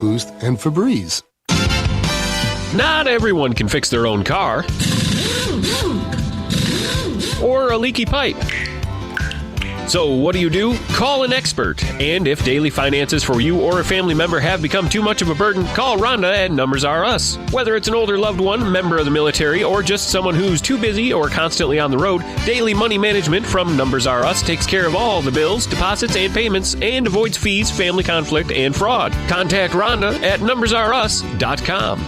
Boost, and Febreze. Not everyone can fix their own car or a leaky pipe. So what do? Call an expert. And if daily finances for you or a family member have become too much of a burden, call Rhonda at Numbers R Us. Whether it's an older loved one, member of the military, or just someone who's too busy or constantly on the road, Daily Money Management from Numbers R Us takes care of all the bills, deposits, and payments and avoids fees, family conflict, and fraud. Contact Rhonda at numbersrus.com.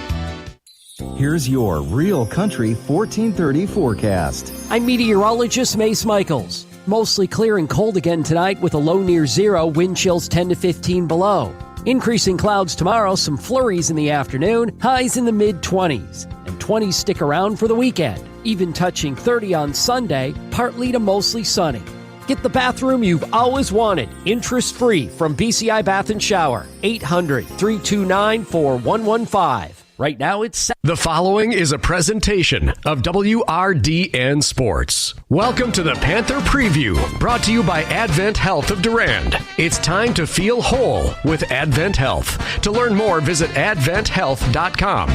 Here's your Real Country 1430 forecast. I'm meteorologist Mace Michaels. Mostly clear and cold again tonight with a low near zero, wind chills 10 to 15 below. Increasing clouds tomorrow, some flurries in the afternoon, highs in the mid-20s. And 20s stick around for the weekend, even touching 30 on Sunday, partly to mostly sunny. Get the bathroom you've always wanted, interest-free from BCI Bath & Shower, 800-329-4115. Right now, it's... The following is a presentation of WRDN Sports. Welcome to the Panther Preview, brought to you by Advent Health of Durand. It's time to feel whole with Advent Health. To learn more, visit adventhealth.com.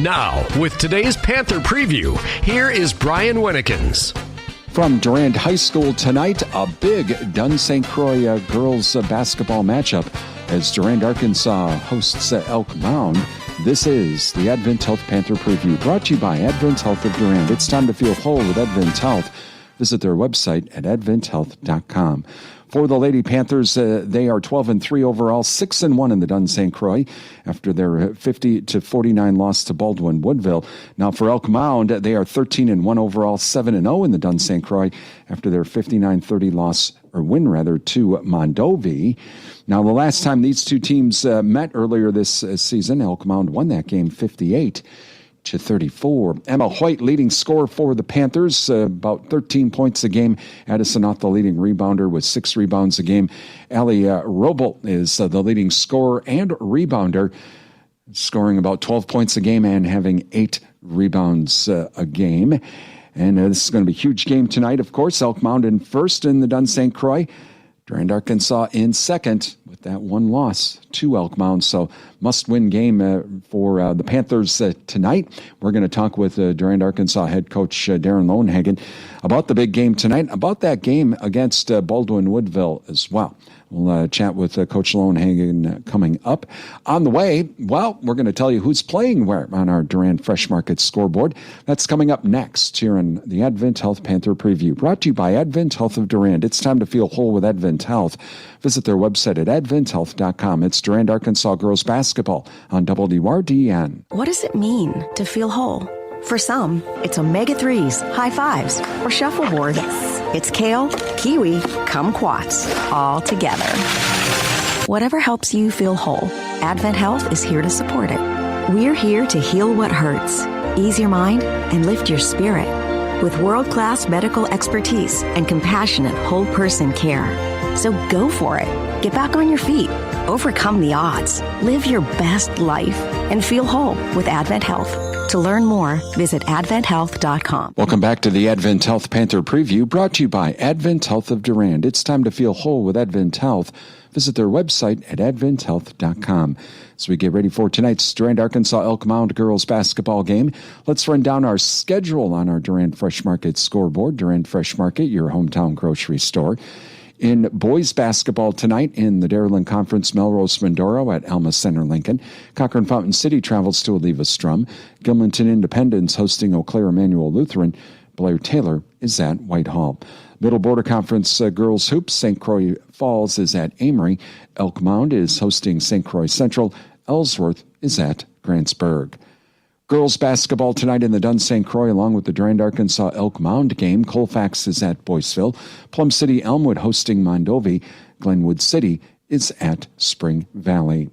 Now, with today's Panther Preview, here is Brian Winnekins. From Durand High School tonight, a big Dunn St. Croix girls basketball matchup as Durand-Arkansaw hosts Elk Mound. This is the Advent Health Panther Preview, brought to you by Advent Health of Durand. It's time to feel whole with Advent Health. Visit their website at adventhealth.com. For the Lady Panthers, they are 12-3 overall, 6-1 in the Dunn St. Croix after their 50-49 loss to Baldwin Woodville. Now for Elk Mound, they are 13-1 overall, 7-0 in the Dunn St. Croix after their 59-30 loss, or win rather, to Mondovi. Now the last time these two teams met earlier this season, Elk Mound won that game 58-34. Emma Hoyt leading scorer for the Panthers, about 13 points a game. Addison Ott the leading rebounder with 6 rebounds a game. Allie Robel is the leading scorer and rebounder, scoring about 12 points a game and having 8 rebounds a game. And this is going to be a huge game tonight, of course. Elk Mound in first in the Dunn St. Croix. Durand-Arkansaw in second with that one loss to Elk Mound. So must-win game for the Panthers tonight. We're going to talk with Durand-Arkansaw head coach Darren Lowenhagen about the big game tonight, about that game against Baldwin Woodville as well. We'll chat with Coach Lowenhagen coming up. On the way, well, we're going to tell you who's playing where on our Durand Fresh Market scoreboard. That's coming up next here in the Advent Health Panther Preview, brought to you by Advent Health of Durand. It's time to feel whole with Advent Health. Visit their website at adventhealth.com. It's Durand-Arkansaw girls basketball on WRDN. What does it mean to feel whole? For some, it's omega-3s, high fives, or shuffleboard. Yes. It's kale, kiwi, kumquats, all together. Whatever helps you feel whole, Advent Health is here to support it. We're here to heal what hurts, ease your mind, and lift your spirit with world-class medical expertise and compassionate whole-person care. So go for it. Get back on your feet. Overcome the odds. Live your best life and feel whole with Advent Health. To learn more, visit adventhealth.com. Welcome back to the Advent Health Panther Preview, brought to you by Advent Health of Durand. It's time to feel whole with Advent Health. Visit their website at adventhealth.com. As we get ready for tonight's Durand-Arkansaw Elk Mound girls basketball game, let's run down our schedule on our Durand Fresh Market scoreboard. Durand Fresh Market, your hometown grocery store. In boys basketball tonight in the Dairyland Conference, Melrose Mindoro at Alma Center Lincoln. Cochrane Fountain City travels to Oliva Strum. Gilmanton Independence hosting Eau Claire Emmanuel Lutheran. Blair Taylor is at Whitehall. Middle Border Conference girls hoops, St. Croix Falls is at Amory. Elk Mound is hosting St. Croix Central. Ellsworth is at Grantsburg. Girls basketball tonight in the Dunn St. Croix, along with the Durand-Arkansaw Elk Mound game. Colfax is at Boyceville. Plum City Elmwood hosting Mondovi. Glenwood City is at Spring Valley.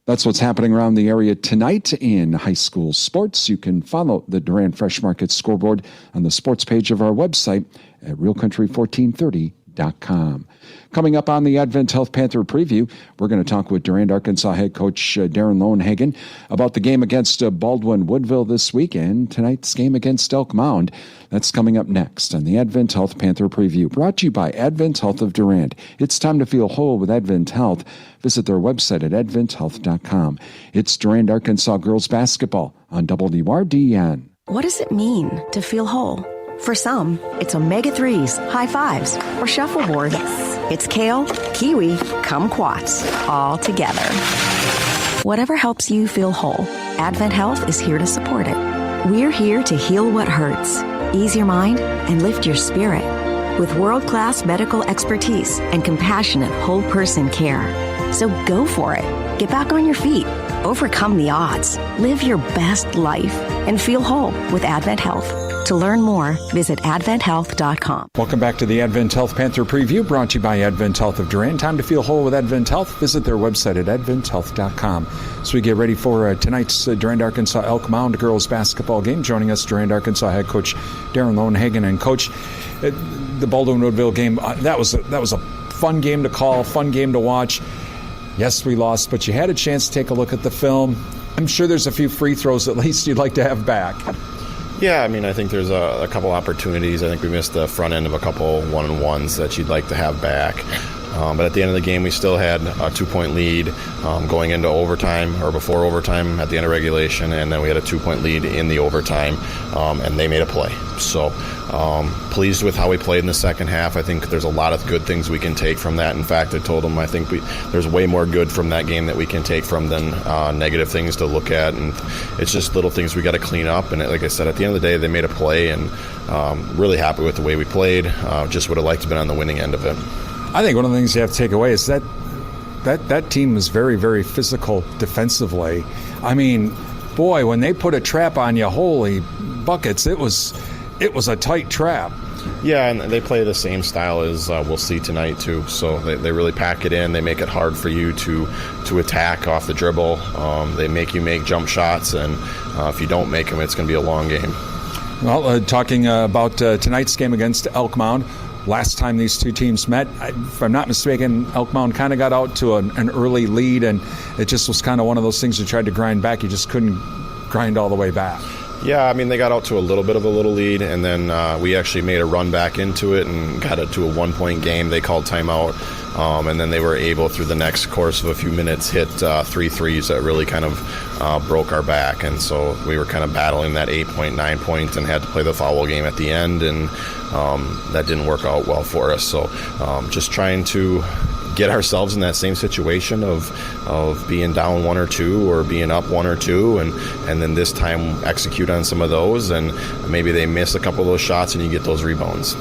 That's what's happening around the area tonight in high school sports. You can follow the Durand Fresh Market scoreboard on the sports page of our website at realcountry1430.com. adventhealth.com. Coming up on the Advent Health Panther Preview, we're going to talk with Durand-Arkansaw head coach Darren Lowenhagen about the game against Baldwin-Woodville this weekend, tonight's game against Elk Mound. That's coming up next on the Advent Health Panther Preview, brought to you by Advent Health of Durand. It's time to feel whole with Advent Health. Visit their website at adventhealth.com. It's Durand-Arkansaw girls basketball on WRDN. What does it mean to feel whole? For some, it's omega-3s, high fives, or shuffleboard. It's kale, kiwi, kumquats, all together. Whatever helps you feel whole, Advent Health is here to support it. We're here to heal what hurts, ease your mind, and lift your spirit with world-class medical expertise and compassionate whole-person care. So go for it. Get back on your feet. Overcome the odds. Live your best life and feel whole with Advent Health. To learn more, visit adventhealth.com. Welcome back to the Advent Health Panther Preview, brought to you by Advent Health of Durand. Time to feel whole with Advent Health. Visit their website at adventhealth.com. So we get ready for tonight's Durand-Arkansaw Elk Mound girls basketball game. Joining us, Durand-Arkansaw head coach Darren Lowenhagen. And coach, the Baldwin-Woodville game, that was a fun game to call, fun game to watch. Yes, we lost, but you had a chance to take a look at the film. I'm sure there's a few free throws at least you'd like to have back. Yeah, I mean, I think there's a couple opportunities. I think we missed the front end of a couple one-on-ones that you'd like to have back. But at the end of the game, we still had a 2-point lead going into overtime or before overtime at the end of regulation, and then we had a 2-point lead in the overtime, and they made a play. So pleased with how we played in the second half. I think there's a lot of good things we can take from that. In fact, I told them I think there's way more good from that game that we can take from than negative things to look at, and it's just little things we got to clean up. And like I said, at the end of the day, they made a play, and really happy with the way we played. Just would have liked to have been on the winning end of it. I think one of the things you have to take away is that team was very, very physical defensively. I mean, boy, when they put a trap on you, holy buckets, it was a tight trap. Yeah, and they play the same style as we'll see tonight, too. So they really pack it in. They make it hard for you to attack off the dribble. They make you make jump shots, and if you don't make them, it's going to be a long game. Well, talking about tonight's game against Elk Mound, last time these two teams met, if I'm not mistaken, Elk Mound kind of got out to an early lead, and it just was kind of one of those things you tried to grind back. You just couldn't grind all the way back. Yeah, I mean, they got out to a little bit of a lead, and then we actually made a run back into it and got it to a 1-point game. They called timeout, and then they were able, through the next course of a few minutes, hit 3 threes that really kind of broke our back. And so we were kind of battling that 8-point, 9-point, and had to play the foul game at the end, and that didn't work out well for us. So just trying to get ourselves in that same situation of being down 1 or 2 or being up 1 or 2, and then this time execute on some of those, and maybe they miss a couple of those shots and you get those rebounds.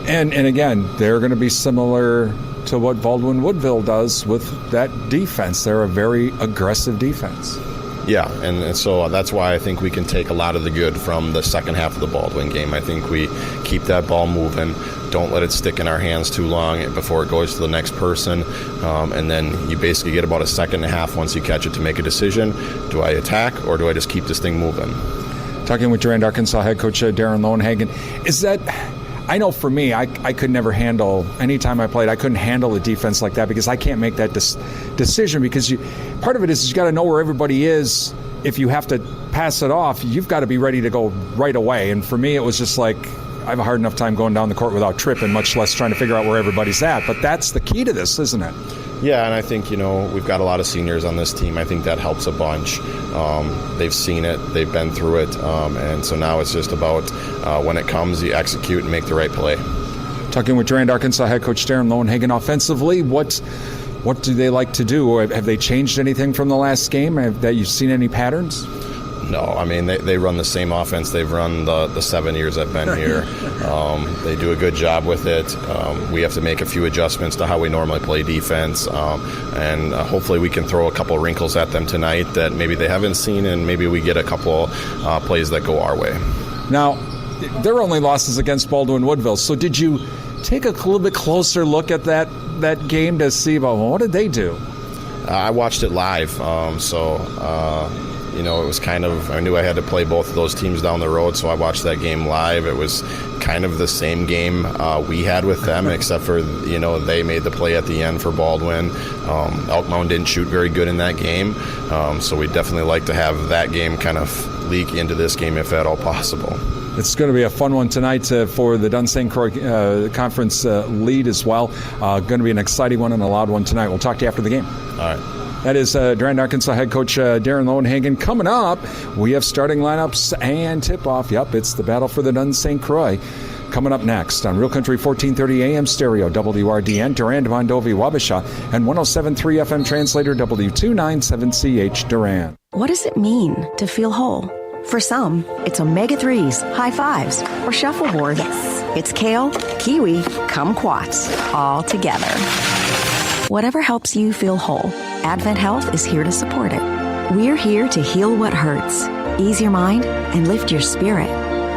And again, they're going to be similar to what Baldwin-Woodville does with that defense. They're a very aggressive defense. Yeah, and so that's why I think we can take a lot of the good from the second half of the Baldwin game. I think we keep that ball moving, don't let it stick in our hands too long before it goes to the next person, and then you basically get about a second and a half once you catch it to make a decision. Do I attack, or do I just keep this thing moving? Talking with Durand-Arkansaw head coach Darren Lowenhagen, is that... I know for me, I could never handle, anytime I played, I couldn't handle a defense like that because I can't make that decision, because part of it is you got to know where everybody is. If you have to pass it off, you've got to be ready to go right away. And for me, it was just like, I have a hard enough time going down the court without tripping, much less trying to figure out where everybody's at. But that's the key to this, isn't it? Yeah, and I think, we've got a lot of seniors on this team. I think that helps a bunch. They've seen it. They've been through it. And so now it's just about when it comes, you execute and make the right play. Talking with Durand-Arkansaw head coach Darren Lowenhagen, offensively, what do they like to do? Have they changed anything from the last game? That you've seen any patterns? No, I mean, they run the same offense they've run the 7 years I've been here. They do a good job with it. We have to make a few adjustments to how we normally play defense, and hopefully we can throw a couple wrinkles at them tonight that maybe they haven't seen, and maybe we get a couple plays that go our way. Now, their only losses against Baldwin-Woodville, so did you take a little bit closer look at that game to see, what did they do? I watched it live, it was kind of, I knew I had to play both of those teams down the road, so I watched that game live. It was kind of the same game we had with them, except for, they made the play at the end for Baldwin. Elk Mound didn't shoot very good in that game, so we'd definitely like to have that game kind of leak into this game if at all possible. It's going to be a fun one tonight for the Dunn-St. Croix Conference lead as well. Going to be an exciting one and a loud one tonight. We'll talk to you after the game. All right. That is Durand-Arkansaw head coach Darren Lowenhagen. Coming up, we have starting lineups and tip-off. Yep, it's the battle for the Dunn-St. Croix. Coming up next on Real Country 1430 AM stereo, WRDN, Durand, Mondovi, Wabasha, and 107.3 FM translator, W297CH Durand. What does it mean to feel whole? For some, it's omega-3s, high fives, or shuffleboard. It's kale, kiwi, kumquats, all together. Whatever helps you feel whole, Advent Health is here to support it. We're here to heal what hurts, ease your mind, and lift your spirit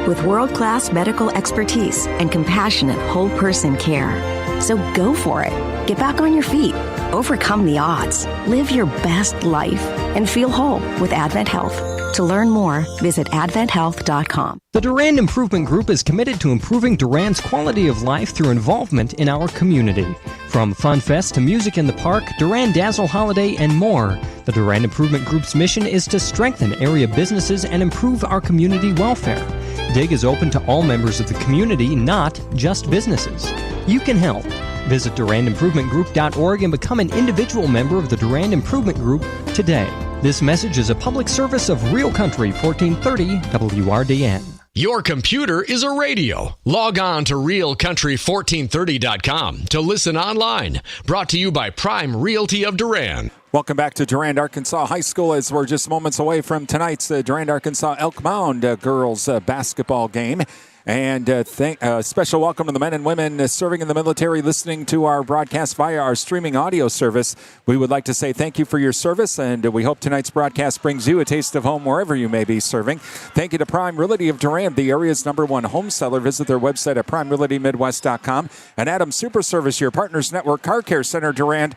with world-class medical expertise and compassionate whole-person care. So go for it. Get back on your feet. Overcome the odds. Live your best life and feel whole with Advent Health. To learn more, visit adventhealth.com. The Durand Improvement Group is committed to improving Durand's quality of life through involvement in our community. From Fun Fest to music in the park, Durand Dazzle Holiday, and more, the Durand Improvement Group's mission is to strengthen area businesses and improve our community welfare. DIG is open to all members of the community, not just businesses. You can help. Visit DurandImprovementGroup.org and become an individual member of the Durand Improvement Group today. This message is a public service of Real Country 1430 WRDN. Your computer is a radio. Log on to realcountry1430.com to listen online. Brought to you by Prime Realty of Durand. Welcome back to Durand-Arkansaw High School as we're just moments away from tonight's Durand-Arkansaw Elk Mound girls basketball game. And special welcome to the men and women serving in the military listening to our broadcast via our streaming audio service. We would like to say thank you for your service, and we hope tonight's broadcast brings you a taste of home wherever you may be serving. Thank you to Prime Realty of Durand, the area's #1 home seller. Visit their website at primerealtymidwest.com. And Adam Super Service, your Partners Network Car Care Center Durand.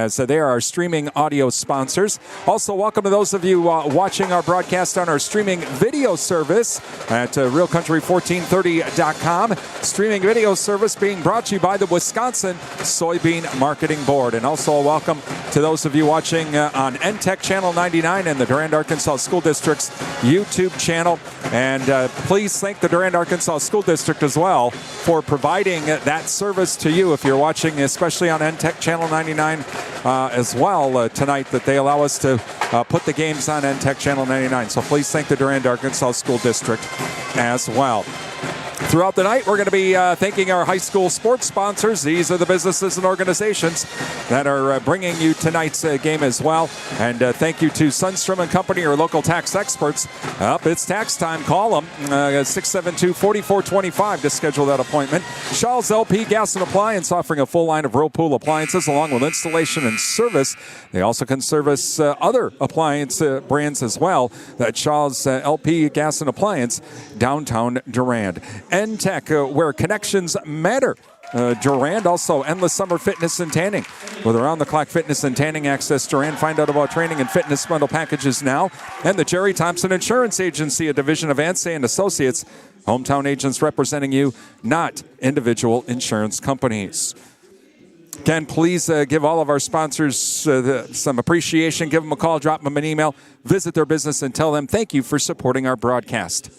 So they are our streaming audio sponsors. Also, welcome to those of you watching our broadcast on our streaming video service at Real Country 1430.com. Streaming video service being brought to you by the Wisconsin Soybean Marketing Board. And also a welcome to those of you watching on NTEC Channel 99 and the Durand-Arkansaw School District's YouTube channel. And please thank the Durand-Arkansaw School District as well for providing that service to you if you're watching, especially on NTEC Channel 99 as well tonight, that they allow us to put the games on NTEC Channel 99. So please thank the Durand-Arkansaw School District as well. Throughout the night, we're going to be thanking our high school sports sponsors. These are the businesses and organizations that are bringing you tonight's game as well. And thank you to Sundstrom & Company, your local tax experts. It's tax time. Call them, 672-4425 to schedule that appointment. Shaw's LP Gas and Appliance, offering a full line of Whirlpool appliances along with installation and service. They also can service other appliance brands as well. That's Shaw's LP Gas and Appliance, downtown Durand. NTEC, where connections matter. Durand, also Endless Summer Fitness and Tanning. With around-the-clock fitness and tanning access, Durand. Find out about training and fitness bundle packages now. And the Jerry Thompson Insurance Agency, a division of Ansay and Associates. Hometown agents representing you, not individual insurance companies. Again, please give all of our sponsors some appreciation. Give them a call, drop them an email, visit their business, and tell them thank you for supporting our broadcast.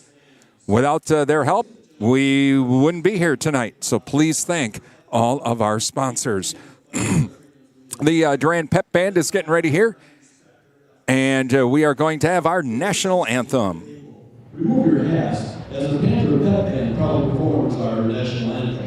Without their help, we wouldn't be here tonight, so please thank all of our sponsors. The Durand Pep Band is getting ready here, and we are going to have our national anthem. Remove your hats as the Panther Pep Band proudly performs our national anthem.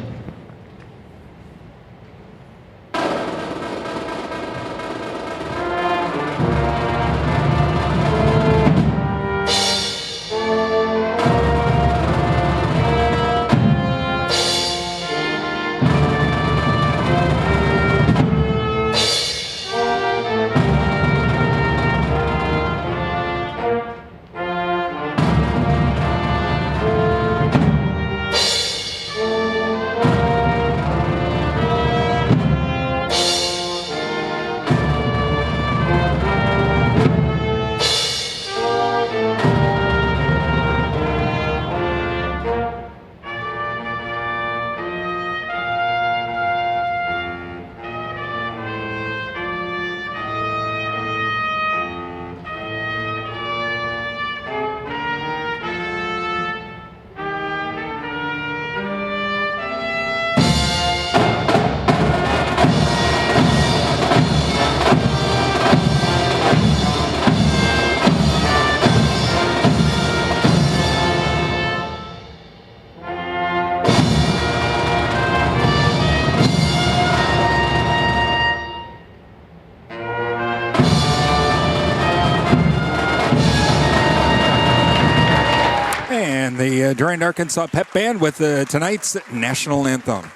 the Durand-Arkansaw Pep Band with tonight's national anthem.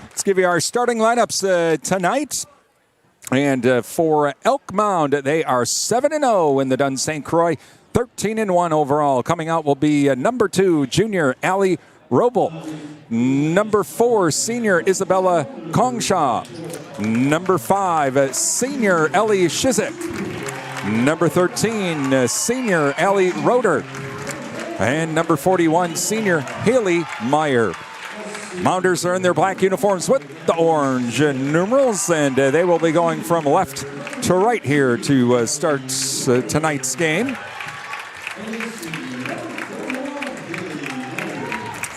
Let's give you our starting lineups tonight. And for Elk Mound, they are 7-0 in the Dun St. Croix, 13-1 overall. Coming out will be number 2, junior Allie Robel. Number 4, senior Isabella Kongshaw. Number 5, senior Ellie Shizik. Number 13, senior Allie Roeder. And number 41, senior Haley Meyer. Mounders are in their black uniforms with the orange numerals, and they will be going from left to right here to start tonight's game.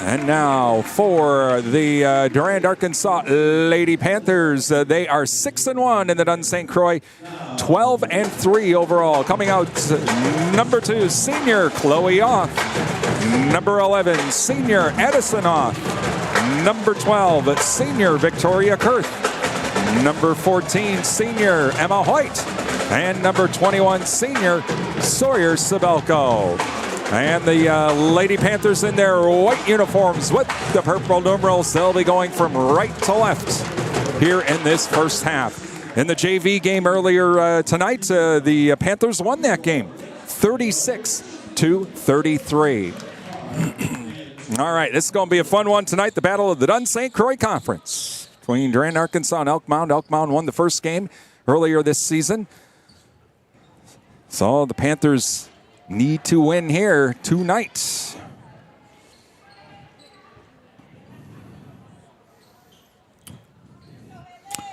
And now for the Durand-Arkansaw Lady Panthers, they are 6-1 in the Dun St. Croix, 12-3 overall. Coming out, number 2, senior Chloe Oth. Number 11, senior Addison Oth. Number 12, senior Victoria Kurth. Number 14, senior Emma White. And number 21, senior Sawyer Sabelko. And the Lady Panthers in their white uniforms with the purple numerals. They'll be going from right to left here in this first half. In the JV game earlier tonight, the Panthers won that game 36-33. All right, this is going to be a fun one tonight. The Battle of the Dun St. Croix Conference between Durand-Arkansaw and Elk Mound. Elk Mound won the first game earlier this season. So the Panthers need to win here tonight.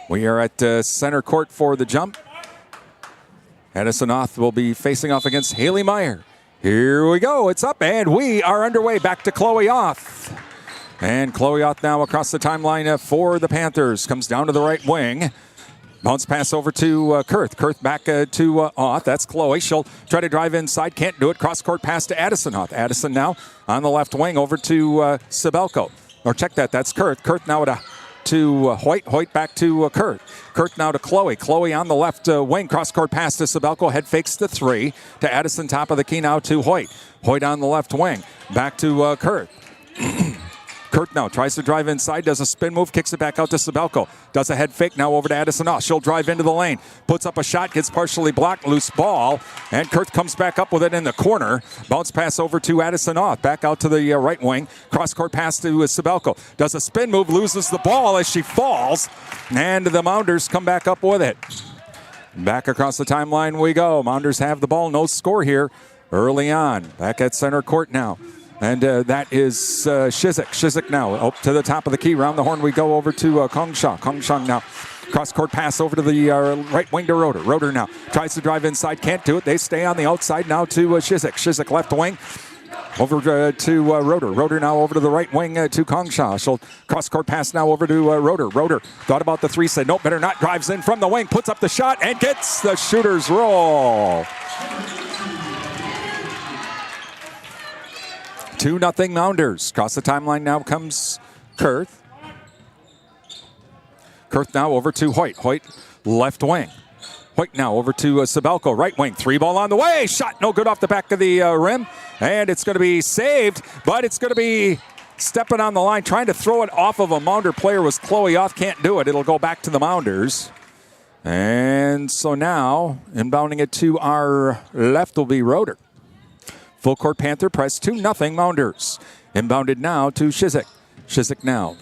We are at center court for the jump. Addison Oth will be facing off against Haley Meyer. Here we go. It's up, and we are underway. Back to Chloe Oth. And Chloe Oth now across the timeline for the Panthers. Comes down to the right wing. Bounce pass over to Kurth. Kurth back to Oth. That's Chloe. She'll try to drive inside. Can't do it. Cross-court pass to Addison Oth. Addison now on the left wing over to Sabelko. Or check that. That's Kurth. Kurth now to Hoyt. Hoyt back to Kurth. Kurth now to Chloe. Chloe on the left wing. Cross-court pass to Sabelko. Head fakes the 3. To Addison, top of the key now to Hoyt. Hoyt on the left wing. Back to Kurth. Kurth now tries to drive inside, does a spin move, kicks it back out to Sabelko. Does a head fake now over to Addison Oth. She'll drive into the lane, puts up a shot, gets partially blocked, loose ball, and Kurth comes back up with it in the corner. Bounce pass over to Addison Oth, back out to the right wing. Cross-court pass to Sabelko. Does a spin move, loses the ball as she falls, and the Mounders come back up with it. Back across the timeline we go. Mounders have the ball, no score here early on. Back at center court now. And that is Shizik. Shizik now up to the top of the key. Round the horn we go over to Kongshaw. Kongshaw now. Cross-court pass over to the right wing to Roeder. Roeder now tries to drive inside. Can't do it. They stay on the outside now to Shizik. Shizik left wing. Over to Roeder. Roeder now over to the right wing to Kongshaw. She'll cross-court pass now over to Roeder. Roeder thought about the 3. Said, nope, better not. Drives in from the wing. Puts up the shot and gets the shooter's roll. 2-0 Mounders. Across the timeline now comes Kurth. Kurth now over to Hoyt. Hoyt left wing. Hoyt now over to Sabelko, right wing. 3 ball on the way. Shot no good off the back of the rim. And it's going to be saved, but it's going to be stepping on the line. Trying to throw it off of a Mounder player was Chloe Oth. Can't do it. It'll go back to the Mounders. And so now, inbounding it to our left will be Roeder. Full court Panther press 2-0 Mounders. Inbounded now to Shizik. Shizik now.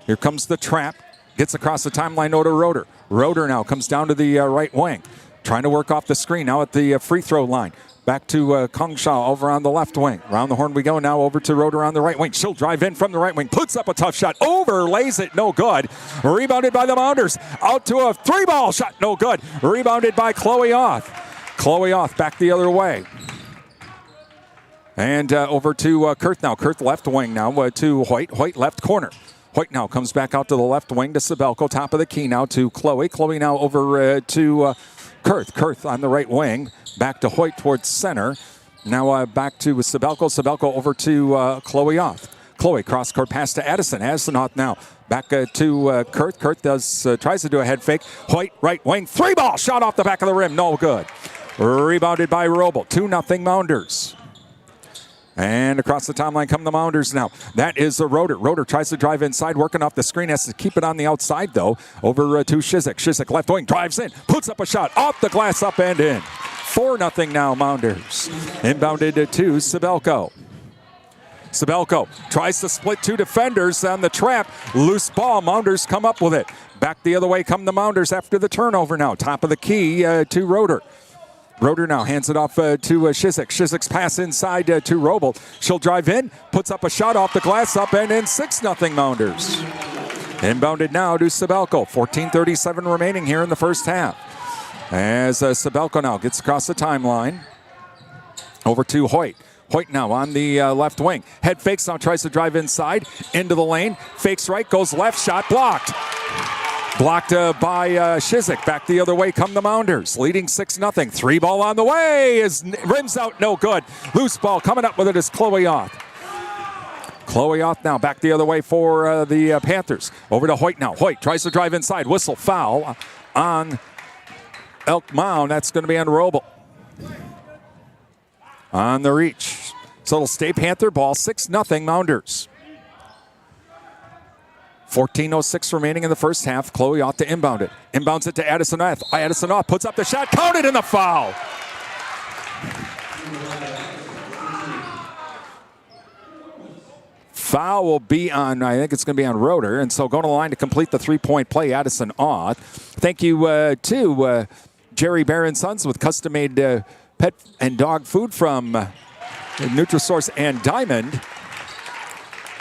Here comes the trap. Gets across the timeline over to Roeder. Roeder now comes down to the right wing. Trying to work off the screen now at the free throw line. Back to Kongshaw over on the left wing. Around the horn we go now over to Roeder on the right wing. She'll drive in from the right wing. Puts up a tough shot. Overlays it. No good. Rebounded by the Mounders. Out to a 3-ball shot. No good. Rebounded by Chloe Oth. Chloe Oth back the other way. And over to Kurth now. Kurth left wing now to Hoyt. Hoyt left corner. Hoyt now comes back out to the left wing to Sabelko. Top of the key now to Chloe. Chloe now over to Kurth. Kurth on the right wing. Back to Hoyt towards center. Now back to Sabelko. Sabelko over to Chloe Oth. Chloe cross-court pass to Addison. Addison Oth now back to Kurth. Kurth tries to do a head fake. Hoyt right wing. 3-ball shot off the back of the rim. No good. Rebounded by Robel. 2-0 Mounders. And across the timeline come the Mounders now. That is a Roeder. Roeder tries to drive inside, working off the screen. Has to keep it on the outside, though. Over to Shizik. Shizik left wing, drives in, puts up a shot. Off the glass, up and in. 4-0 now, Mounders. Inbounded to Sabelko. Sabelko tries to split two defenders on the trap. Loose ball. Mounders come up with it. Back the other way come the Mounders after the turnover now. Top of the key to Roeder. Roeder now hands it off to Shizik. Shizik's pass inside to Robel. She'll drive in, puts up a shot off the glass, up and in. 6-0 Mounders. Inbounded now to Sabelko. 14:37 remaining here in the first half. As Sabelko now gets across the timeline. Over to Hoyt. Hoyt now on the left wing. Head fakes now, tries to drive inside. Into the lane. Fakes right, goes left, shot blocked. Blocked by Shizik. Back the other way come the Mounders. Leading 6-0. 3 ball on the way. Is rims out, no good. Loose ball coming up with it is Chloe Oth. Chloe Oth now back the other way for the Panthers. Over to Hoyt now. Hoyt tries to drive inside. Whistle foul on Elk Mound. That's going to be on Robel. On the reach. So it'll stay Panther ball. 6-0 Mounders. 14:06 remaining in the first half. Chloe Oth to inbound it. Inbounds it to Addison Oth. Addison Oth puts up the shot. Counted in the foul. Foul will be on, I think it's going to be on Roeder. And so going to the line to complete the three-point play, Addison Oth. Thank you to Jerry Bear and Sons with custom-made pet and dog food from Nutrisource and Diamond.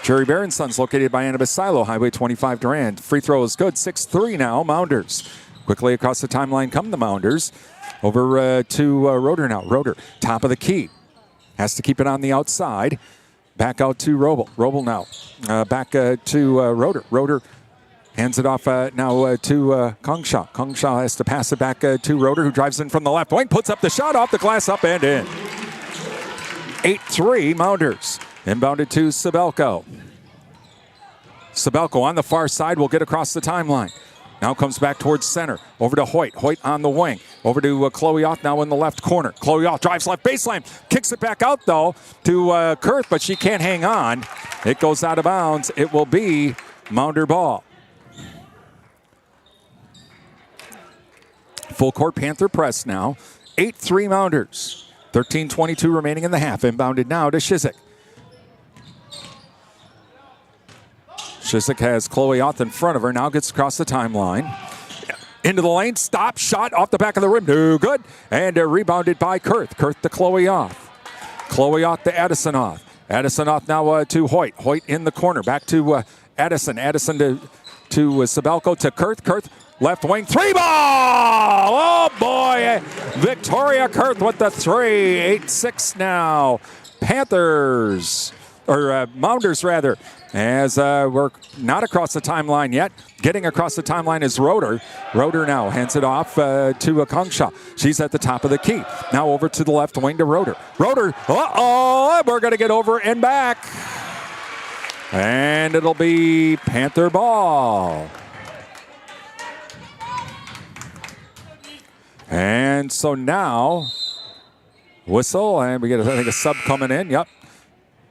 Jerry Bear and Sons, located by Annabis Silo, Highway 25 Durand. Free throw is good. 6-3 now, Mounders. Quickly across the timeline come the Mounders. Over to Roeder now. Roeder, top of the key. Has to keep it on the outside. Back out to Robel. Robel now. Back to Roeder. Roeder hands it off now to Kongshaw. Kongshaw has to pass it back to Roeder, who drives in from the left wing. Puts up the shot off the glass, up and in. 8-3 Mounders. Inbounded to Sabelko. Sabelko on the far side will get across the timeline. Now comes back towards center. Over to Hoyt. Hoyt on the wing. Over to Chloe Oth now in the left corner. Chloe Oth drives left baseline. Kicks it back out, though, to Kurth, but she can't hang on. It goes out of bounds. It will be Mounder ball. Full court Panther press now. 8-3 Mounders. 13:22 remaining in the half. Inbounded now to Shizik. Shizik has Chloe Oth in front of her. Now gets across the timeline. Into the lane. Stop. Shot off the back of the rim. No good. And rebounded by Kurth. Kurth to Chloe Oth. Chloe Oth to Addison Oth. Addison Oth now to Hoyt. Hoyt in the corner. Back to Addison. Addison to Sabelko to Kurth. Kurth left wing. 3 ball. Oh boy. Victoria Kurth with the 3. 8-6 now. Panthers. Or Mounders rather. As we're not across the timeline yet. Getting across the timeline is Roeder. Roeder now hands it off to Kongshaw. She's at the top of the key. Now over to the left wing to Roeder. Roeder, uh-oh, we're going to get over and back. And it'll be Panther ball. And so now, whistle, and we get, I think, a sub coming in. Yep.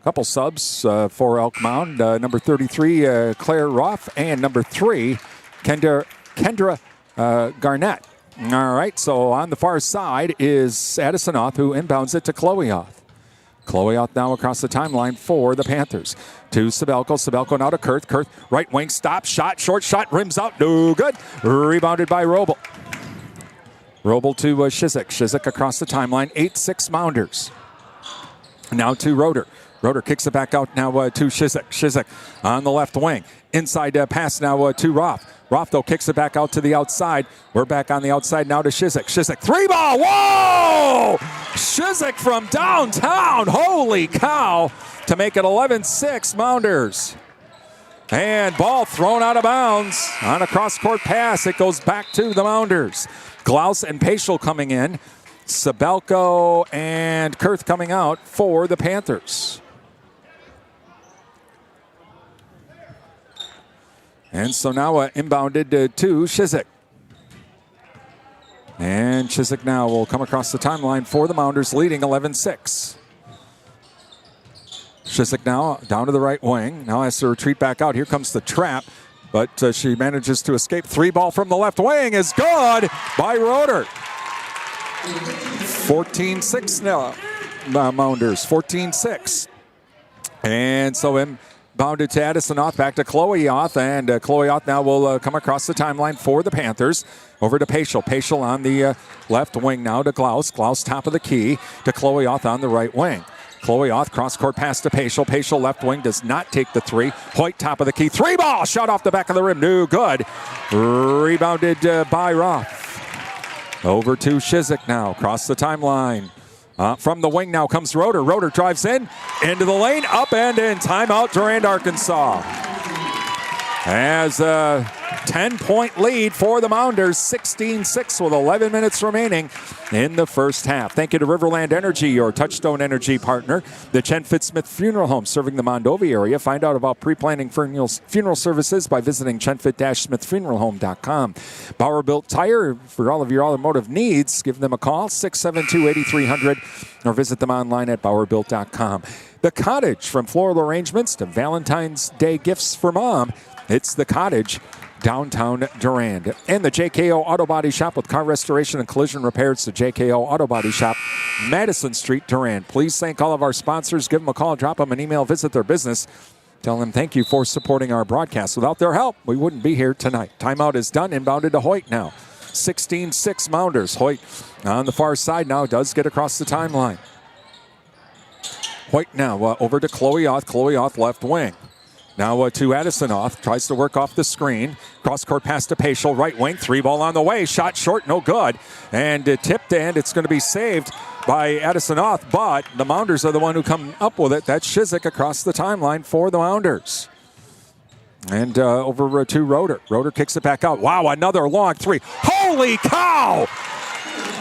Couple subs for Elk Mound. Number 33, Claire Roth, and number 3, Kendra Garnett. All right, so on the far side is Addison Oth, who inbounds it to Chloe Oth. Chloe Oth now across the timeline for the Panthers. To Sabelko. Sabelko now to Kurth. Kurth, right wing, stop, shot, short shot, rims out, no good. Rebounded by Robel. Robel to Shizik. Shizik across the timeline. 8-6 Mounders. Now to Roeder. Roeder kicks it back out now to Shizik. Shizik on the left wing. Inside pass now to Roth. Roth, though, kicks it back out to the outside. We're back on the outside now to Shizik. Shizik, 3 ball. Whoa! Shizik from downtown. Holy cow. To make it 11-6 Mounders. And ball thrown out of bounds on a cross-court pass. It goes back to the Mounders. Glaus and Paschal coming in. Sabelko and Kurth coming out for the Panthers. And so now inbounded to Shizik. And Shizik now will come across the timeline for the Mounders, leading 11-6. Shizik now down to the right wing. Now has to retreat back out. Here comes the trap, but she manages to escape. 3 ball from the left wing is good by Roeder. 14-6 now. Mounders, 14-6. And so inbounded to Addison Oth, back to Chloe Oth, and Chloe Oth now will come across the timeline for the Panthers. Over to Paschal. Paschal on the left wing now to Glaus. Glaus top of the key to Chloe Oth on the right wing. Chloe Oth, cross-court pass to Paschal. Paschal left wing does not take the 3. Hoyt top of the key. 3-ball shot off the back of the rim. No good. Rebounded by Roth. Over to Shizik now. Across the timeline. From the wing now comes Roeder. Roeder drives into the lane, up and in. Timeout, Durand-Arkansaw. As a 10-point lead for the Mounders, 16-6 with 11 minutes remaining in the first half. Thank you to Riverland Energy, your Touchstone Energy partner. The Chen Fitzsmith Funeral Home serving the Mondovi area. Find out about pre-planning funeral services by visiting chenfit-smithfuneralhome.com. Bauer Built Tire, for all of your automotive needs, give them a call, 672-8300, or visit them online at bauerbuilt.com. The Cottage, from floral arrangements to Valentine's Day gifts for mom. It's The Cottage, downtown Durand. And the JKO Auto Body Shop with car restoration and collision repairs. The JKO Auto Body Shop, Madison Street, Durand. Please thank all of our sponsors. Give them a call, drop them an email, visit their business. Tell them thank you for supporting our broadcast. Without their help, we wouldn't be here tonight. Timeout is done. Inbounded to Hoyt now. 16-6 Mounders. Hoyt on the far side now does get across the timeline. Hoyt now over to Chloe Oth. Chloe Oth left wing. Now to Addison Oth. Tries to work off the screen. Cross-court pass to Paschal. Right wing. 3-ball on the way. Shot short. No good. And tipped, and it's going to be saved by Addison Oth. But the Mounders are the one who come up with it. That's Shizik across the timeline for the Mounders. And over to Roeder. Roeder kicks it back out. Wow, another long 3. Holy cow!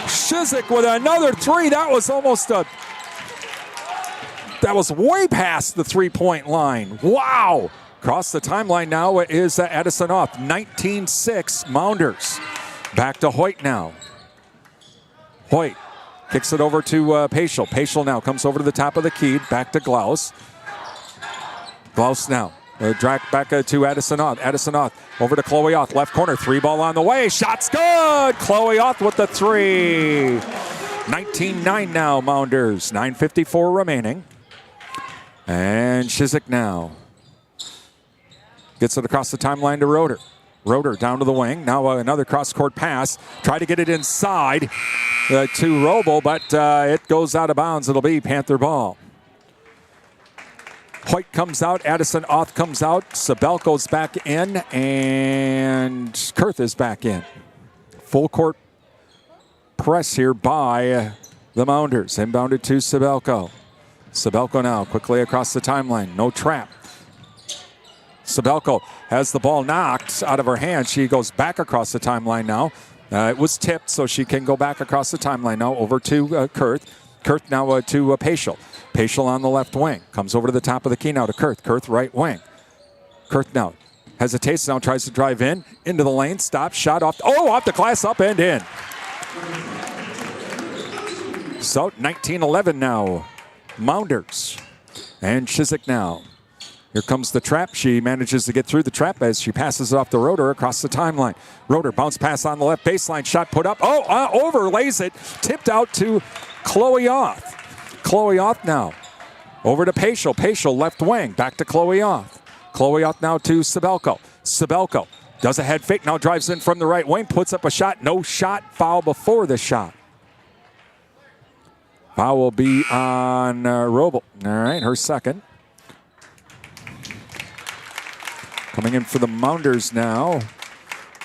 Shizik with another 3. That was almost a... That was way past the 3-point line. Wow. Across the timeline now is Addison Oth. 19-6 Mounders. Back to Hoyt now. Hoyt kicks it over to Paschal. Paschal now comes over to the top of the key. Back to Glaus. Glaus now. Drag back to Addison Oth. Addison Oth over to Chloe Oth. Left corner. 3-ball on the way. Shot's good. Chloe Oth with the 3. 19-9 now, Mounders. 9:54 remaining. And Shizik now gets it across the timeline to Roeder. Roeder down to the wing. Now another cross-court pass. Try to get it inside to Roble, but it goes out of bounds. It'll be Panther ball. Hoyt comes out. Addison Oth comes out. Sabelko's back in. And Kurth is back in. Full court press here by the Mounders. Inbounded to Sabelko. Sabelko now quickly across the timeline. No trap. Sabelko has the ball knocked out of her hand. She goes back across the timeline now. It was tipped, so she can go back across the timeline now over to Kurth. Kurth now to Paschal. Paschal on the left wing. Comes over to the top of the key now to Kurth. Kurth right wing. Kurth now hesitates, now tries to drive into the lane. Stops, shot off the glass, up and in. So 19-11 now. Mounders. And Shizik now. Here comes the trap. She manages to get through the trap as she passes it off to Roeder across the timeline. Roeder bounce pass on the left baseline. Shot put up. Overlays it. Tipped out to Chloe Oth. Chloe Oth now. Over to Paschal. Paschal left wing. Back to Chloe Oth. Chloe Oth now to Sabelko. Sabelko does a head fake. Now drives in from the right wing. Puts up a shot. No shot. Foul before the shot. Foul will be on Roble. All right, her second. Coming in for the Mounders now,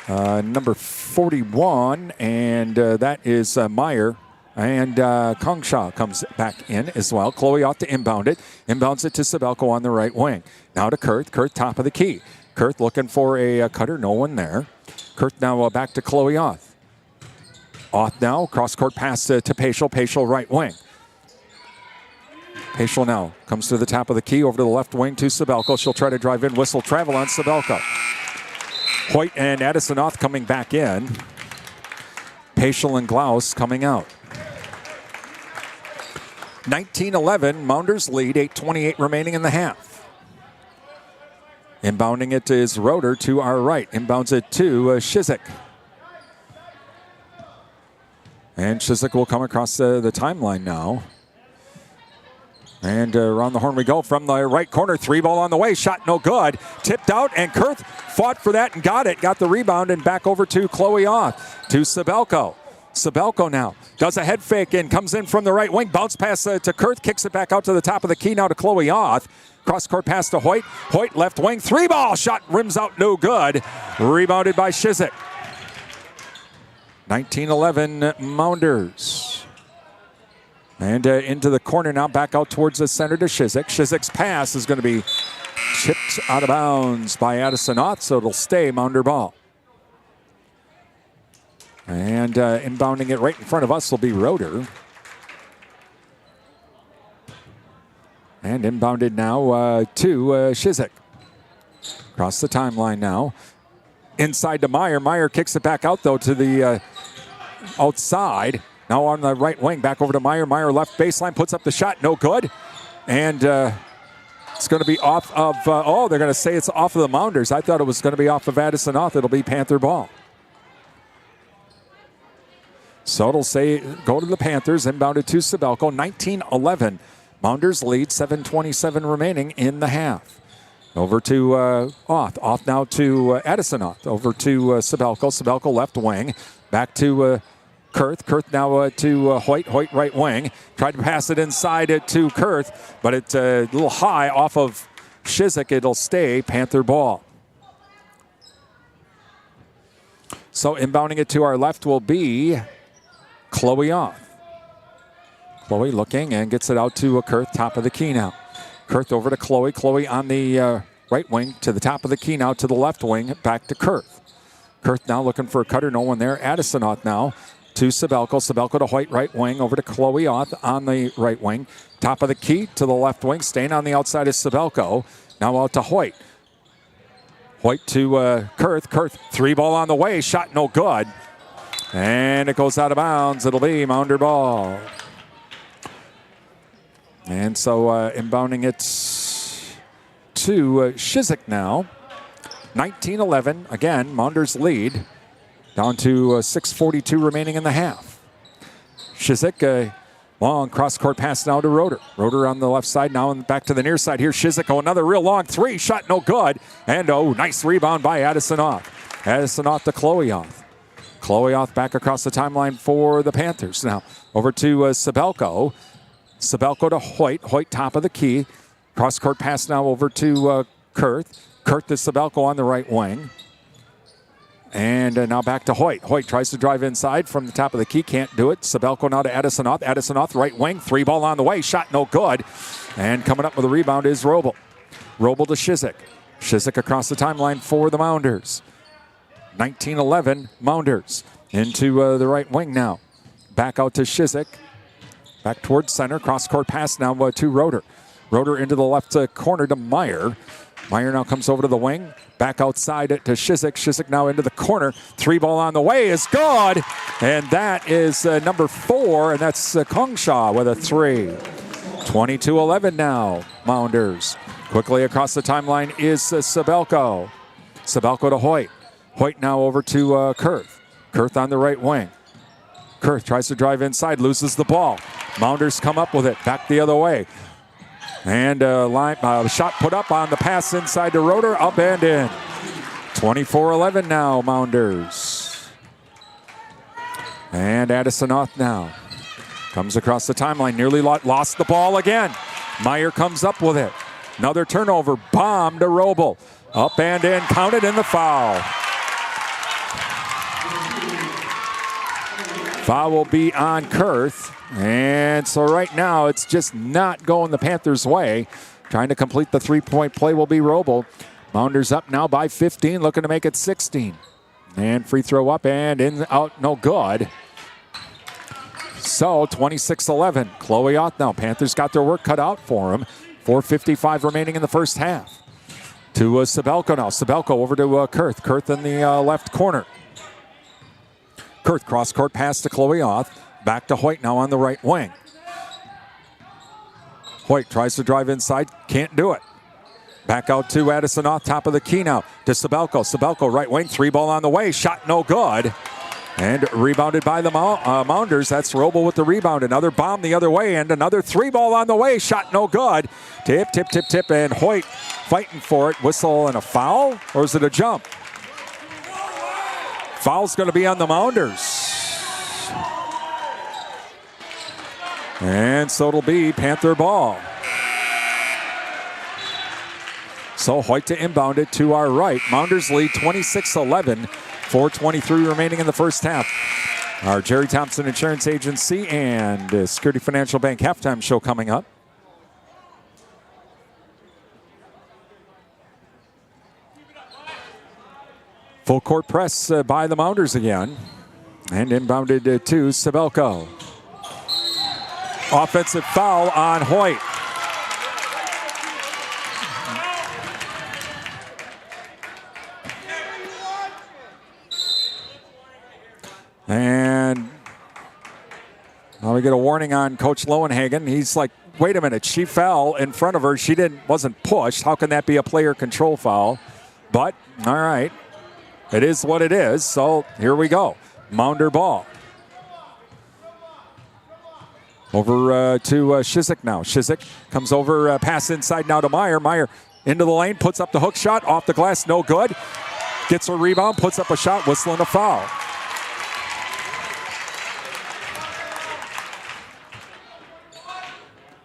number 41, and that is Meyer. And Kongshaw comes back in as well. Chloe Oth to inbound it. Inbounds it to Sabelko on the right wing. Now to Kurth. Kurth top of the key. Kurth looking for a cutter. No one there. Kurth now back to Chloe Oth. Oth now, cross-court pass to Paschal. Paschal right wing. Paschal now comes to the top of the key, over to the left wing to Sabelko. She'll try to drive in, whistle travel on Sabelko. Hoyt and Addison Oth coming back in. Paschal and Glaus coming out. 19-11, Mounders lead, 8:28 remaining in the half. Inbounding it is Roeder to our right. Inbounds it to Shizik. And Shizik will come across the timeline now. And around the horn we go from the right corner. 3-ball on the way. Shot no good. Tipped out, and Kurth fought for that and got it. Got the rebound and back over to Chloe Oth. To Sabelko. Sabelko now does a head fake and comes in from the right wing. Bounce pass to Kurth. Kicks it back out to the top of the key now to Chloe Oth. Cross-court pass to Hoyt. Hoyt left wing. 3-ball shot rims out no good. Rebounded by Shizik. 19-11 Mounders. And into the corner now, back out towards the center to Shizik. Shizik's pass is going to be chipped out of bounds by Addison Oth, so it'll stay Mounder ball. And inbounding it right in front of us will be Roeder. And inbounded now to Shizik. Across the timeline now. Inside to Meyer. Meyer kicks it back out, though, to the outside. Now on the right wing, back over to Meyer. Meyer left baseline, puts up the shot, no good. And it's going to be off of, they're going to say it's off of the Mounders. I thought it was going to be off of Addison Oth. It'll be Panther ball. So it'll say go to the Panthers, inbounded to Sabelko. 19-11. Mounders lead, 7:27 remaining in the half. Over to Oth. Oth now to Addison Oth. Over to Sabelko. Sabelko left wing. Back to Kurth. Kurth now to Hoyt. Hoyt right wing. Tried to pass it inside to Kurth, but it's a little high off of Shizik. It'll stay Panther ball. So inbounding it to our left will be Chloe Oth. Chloe looking and gets it out to Kurth, top of the key now. Kurth over to Chloe. Chloe on the right wing to the top of the key now to the left wing. Back to Kurth. Kurth now looking for a cutter. No one there. Addison Oth now to Sabelko. Sabelko to Hoyt right wing. Over to Chloe Oth on the right wing. Top of the key to the left wing. Staying on the outside is Sabelko. Now out to Hoyt. Hoyt to Kurth. Kurth 3-ball on the way. Shot no good. And it goes out of bounds. It'll be Mounder ball. And so inbounding it to Shizik now. 19-11. Again, Mounders lead. Down to 6:42 remaining in the half. Shizik, long cross-court pass now to Roeder. Roeder on the left side now and back to the near side here. Shizik, another real long three. Shot no good. And nice rebound by Addison Oth. Addison Oth to Chloe Oth. Chloe Oth back across the timeline for the Panthers. Now over to Sabelko. Sabelko to Hoyt. Hoyt top of the key. Cross-court pass now over to Kurth. Kurth to Sabelko on the right wing. And now back to Hoyt. Hoyt tries to drive inside from the top of the key. Can't do it. Sabelko now to Addison Oth. Addison Oth right wing. 3-ball on the way. Shot no good. And coming up with a rebound is Roble. Roble to Shizik. Shizik across the timeline for the Mounders. 19-11 Mounders. Into the right wing now. Back out to Shizik. Back towards center. Cross-court pass now to Roeder. Roeder into the left corner to Meyer. Meyer now comes over to the wing. Back outside to Shizik. Shizik now into the corner. 3-ball on the way is good. And that is number 4. And that's Kongshaw with a 3. 22-11 now, Mounders. Quickly across the timeline is Sabelko. Sabelko to Hoyt. Hoyt now over to Kurth. Kurth on the right wing. Kurth tries to drive inside, loses the ball. Mounders come up with it, back the other way. And shot put up on the pass inside to Roeder, up and in. 24-11 now, Mounders. And Addison Oth now comes across the timeline, nearly lost the ball again. Meyer comes up with it. Another turnover, bomb to Roble. Up and in, counted in the foul. Foul will be on Kurth. And so right now it's just not going the Panthers' way. Trying to complete the three-point play will be Roble. Mounders up now by 15, looking to make it 16. And free throw up and in, out, no good. So 26-11. Chloe Oth now. Panthers got their work cut out for them. 4:55 remaining in the first half. To Sabelko now. Sabelko over to Kurth. Kurth in the left corner. Kurth cross-court pass to Chloe Oth. Back to Hoyt now on the right wing. Hoyt tries to drive inside, can't do it. Back out to Addison off top of the key now to Sabelko. Sabelko right wing, 3-ball on the way, shot no good. And rebounded by the Mounders. That's Roble with the rebound. Another bomb the other way, and another 3-ball on the way, shot no good. Tip, tip, tip, tip, and Hoyt fighting for it. Whistle and a foul, or is it a jump? Foul's going to be on the Mounders. And so it'll be Panther ball. So Hoyt to inbound it to our right. Mounders lead 26-11. 4:23 remaining in the first half. Our Jerry Thompson Insurance Agency and Security Financial Bank halftime show coming up. Full court press by the Mounders again. And inbounded to Sabelko. Offensive foul on Hoyt. And now we get a warning on Coach Lowenhagen. He's like, wait a minute, she fell in front of her. She wasn't pushed. How can that be a player control foul? But, all right, it is what it is. So here we go. Mounder ball. Over to Shizik now. Shizik comes over, pass inside now to Meyer. Meyer into the lane, puts up the hook shot, off the glass, no good. Gets a rebound, puts up a shot, whistling a foul.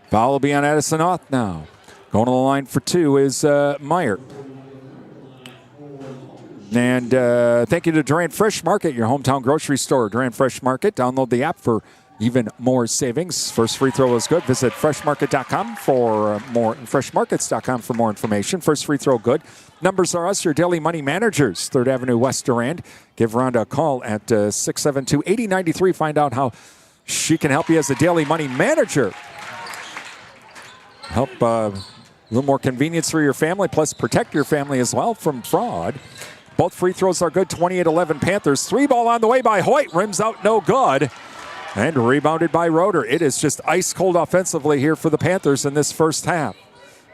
Foul will be on Addison Oth now. Going to the line for two is Meyer. And thank you to Durand Fresh Market, your hometown grocery store. Durand Fresh Market. Download the app for even more savings. First free throw is good. Visit freshmarket.com for more, freshmarkets.com for more information. First free throw good. Numbers are us, your daily money managers. 3rd Avenue West Durand. Give Rhonda a call at 672-8093. Find out how she can help you as a daily money manager. Help a little more convenience for your family, plus protect your family as well from fraud. Both free throws are good. 28-11 Panthers. 3-ball on the way by Hoyt. Rims out, no good. And rebounded by Roeder. It is just ice cold offensively here for the Panthers in this first half.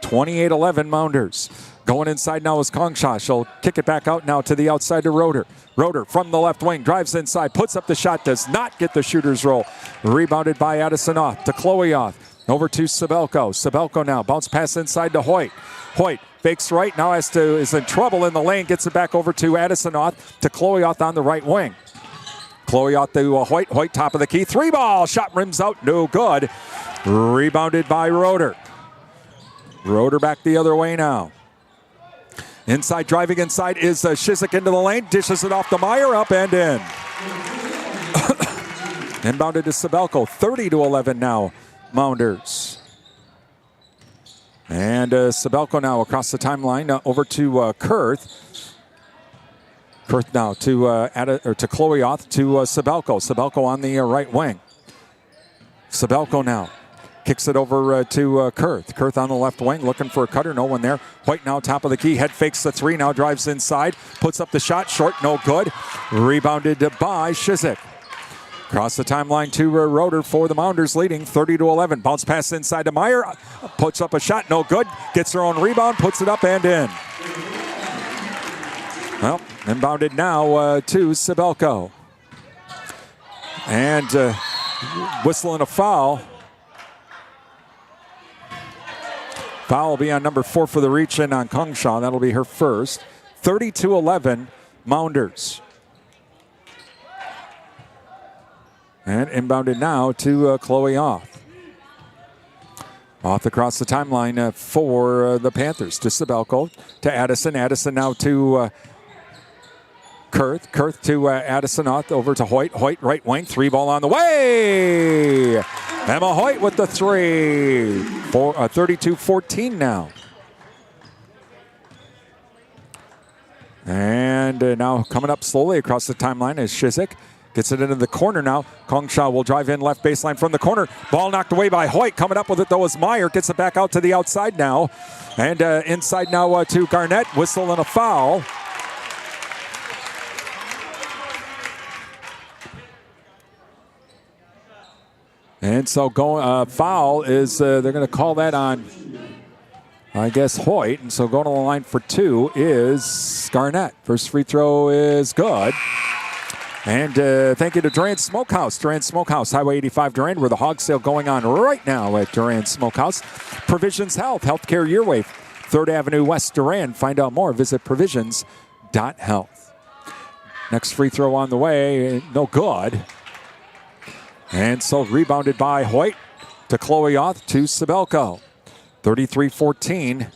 28-11 Mounders. Going inside now is Kongshaw. She'll kick it back out now to the outside to Roeder. Roeder from the left wing, drives inside, puts up the shot, does not get the shooter's roll. Rebounded by Addison Oth to Chloe Oth. Over to Sabelko. Sabelko now. Bounce pass inside to Hoyt. Hoyt fakes right. Now is in trouble in the lane. Gets it back over to Addison Oth to Chloe Oth on the right wing. Chloe Oth to Hoyt. Hoyt top of the key. 3-ball. Shot rims out. No good. Rebounded by Roeder. Roeder back the other way now. Inside, driving inside is Shizik into the lane. Dishes it off to Meyer. Up and in. Inbounded to Sabelko. 30-11 now. Mounders. And Sabelko now across the timeline over to Kurth. Kurth now to Chloe Oth to Sabelko. Sabelko on the right wing. Sabelko now kicks it over to Kurth. Kurth on the left wing looking for a cutter. No one there. Hoyt now top of the key. Head fakes the three. Now drives inside. Puts up the shot. Short. No good. Rebounded by Shizik. Across the timeline to Roeder for the Mounders, leading 30-11. Bounce pass inside to Meyer. Puts up a shot, no good. Gets her own rebound, puts it up and in. Well, inbounded now to Sabelko. And whistling a foul. Foul will be on number 4 for the reach in on Kongshaw. That'll be her first. 32-11, Mounders. And inbounded now to Chloe Oth. Oth across the timeline for the Panthers to Sabelko, to Addison. Addison now to Kurth. Kurth to Addison Oth, over to Hoyt. Hoyt right wing, 3-ball on the way. Emma Hoyt with the 3. 32-14 now. And now coming up slowly across the timeline is Shizik. Gets it into the corner now. Kongshaw will drive in left baseline from the corner. Ball knocked away by Hoyt. Coming up with it though is Meyer. Gets it back out to the outside now. And inside now to Garnett. Whistle and a foul. And so foul is, they're going to call that on, I guess, Hoyt. And so going to the line for 2 is Garnett. First free throw is good. And thank you to Durand Smokehouse. Durand Smokehouse, Highway 85 Durand, where the hog sale going on right now at Durand Smokehouse. Provisions Health, healthcare your way. 3rd Avenue West Durand. Find out more. Visit provisions.health. Next free throw on the way. No good. And so rebounded by Hoyt to Chloe Oth to Sabelko. 33-14,